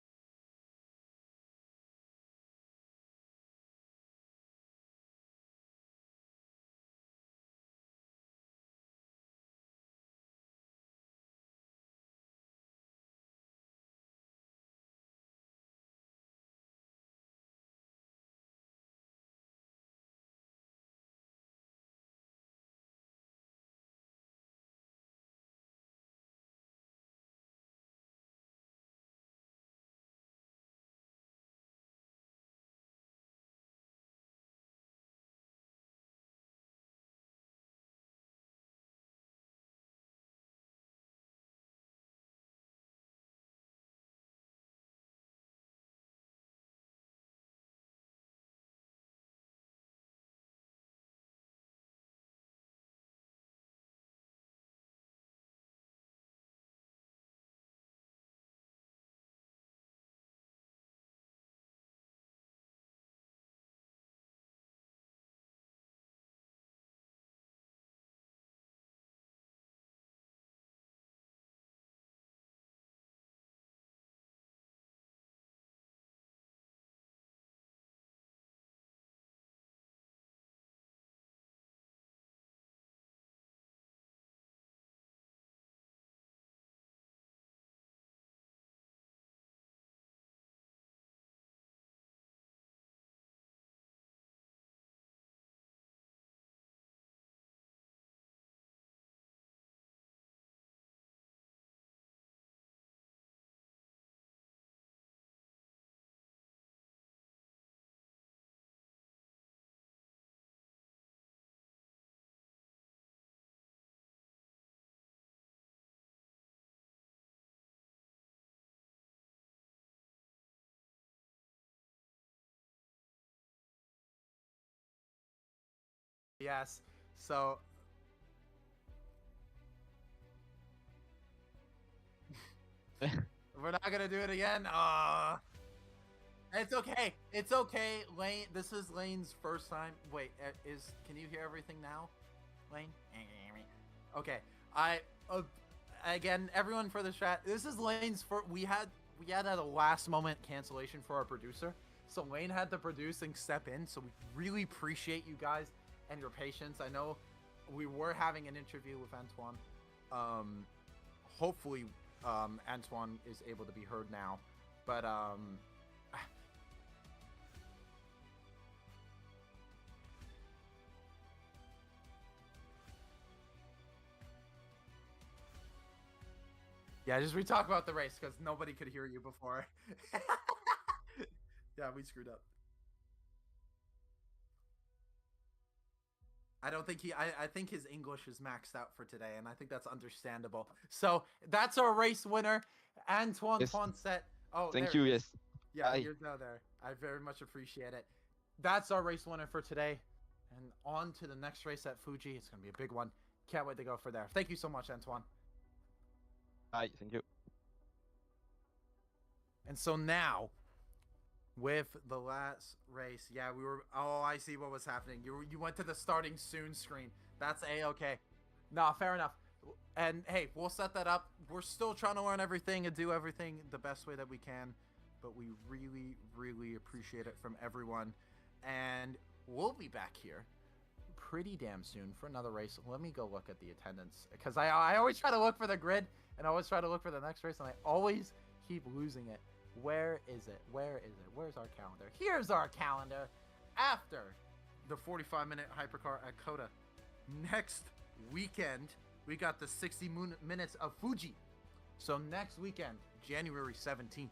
yes. So we're not gonna do it again. It's okay. It's okay. Lane, this is Lane's first time. Wait, can you hear everything now, Lane? Okay. I again, everyone for the chat. This is Lane's first. We had at a last moment cancellation for our producer, so Lane had to produce and step in. So we really appreciate you guys and your patience. I know we were having an interview with Antoine. Hopefully, Antoine is able to be heard now, but yeah, just we talk about the race because nobody could hear you before. Yeah, we screwed up. I don't think I think his English is maxed out for today, and I think that's understandable. So that's our race winner, Antoine Yes. Ponce. Oh, Thank there you. it is. Yes. Yeah, Bye. you're now there. I very much appreciate it. That's our race winner for today. And on to the next race at Fuji. It's going to be a big one. Can't wait to go for there. Thank you so much, Antoine. Bye. Thank you. And so now, with the last race, yeah, we were. Oh, I see what was happening. You went to the starting soon screen. That's a-okay. Nah, fair enough. And hey, we'll set that up. We're still trying to learn everything and do everything the best way that we can, but we really, really appreciate it from everyone. And we'll be back here pretty damn soon for another race. Let me go look at the attendance because I always try to look for the grid and I always try to look for the next race and I always keep losing it. Where is it? Where is it? Where's our calendar? Here's our calendar. After the 45-minute hypercar at Coda, next weekend we got the 60 minutes of Fuji. So next weekend, January 17th,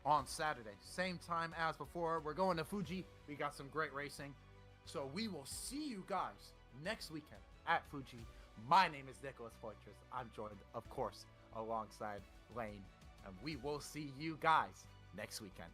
on Saturday, same time as before, we're going to Fuji. We got some great racing. So we will see you guys next weekend at Fuji. My name is Nicholas Fortress. I'm joined, of course, alongside Lane. And we will see you guys next weekend.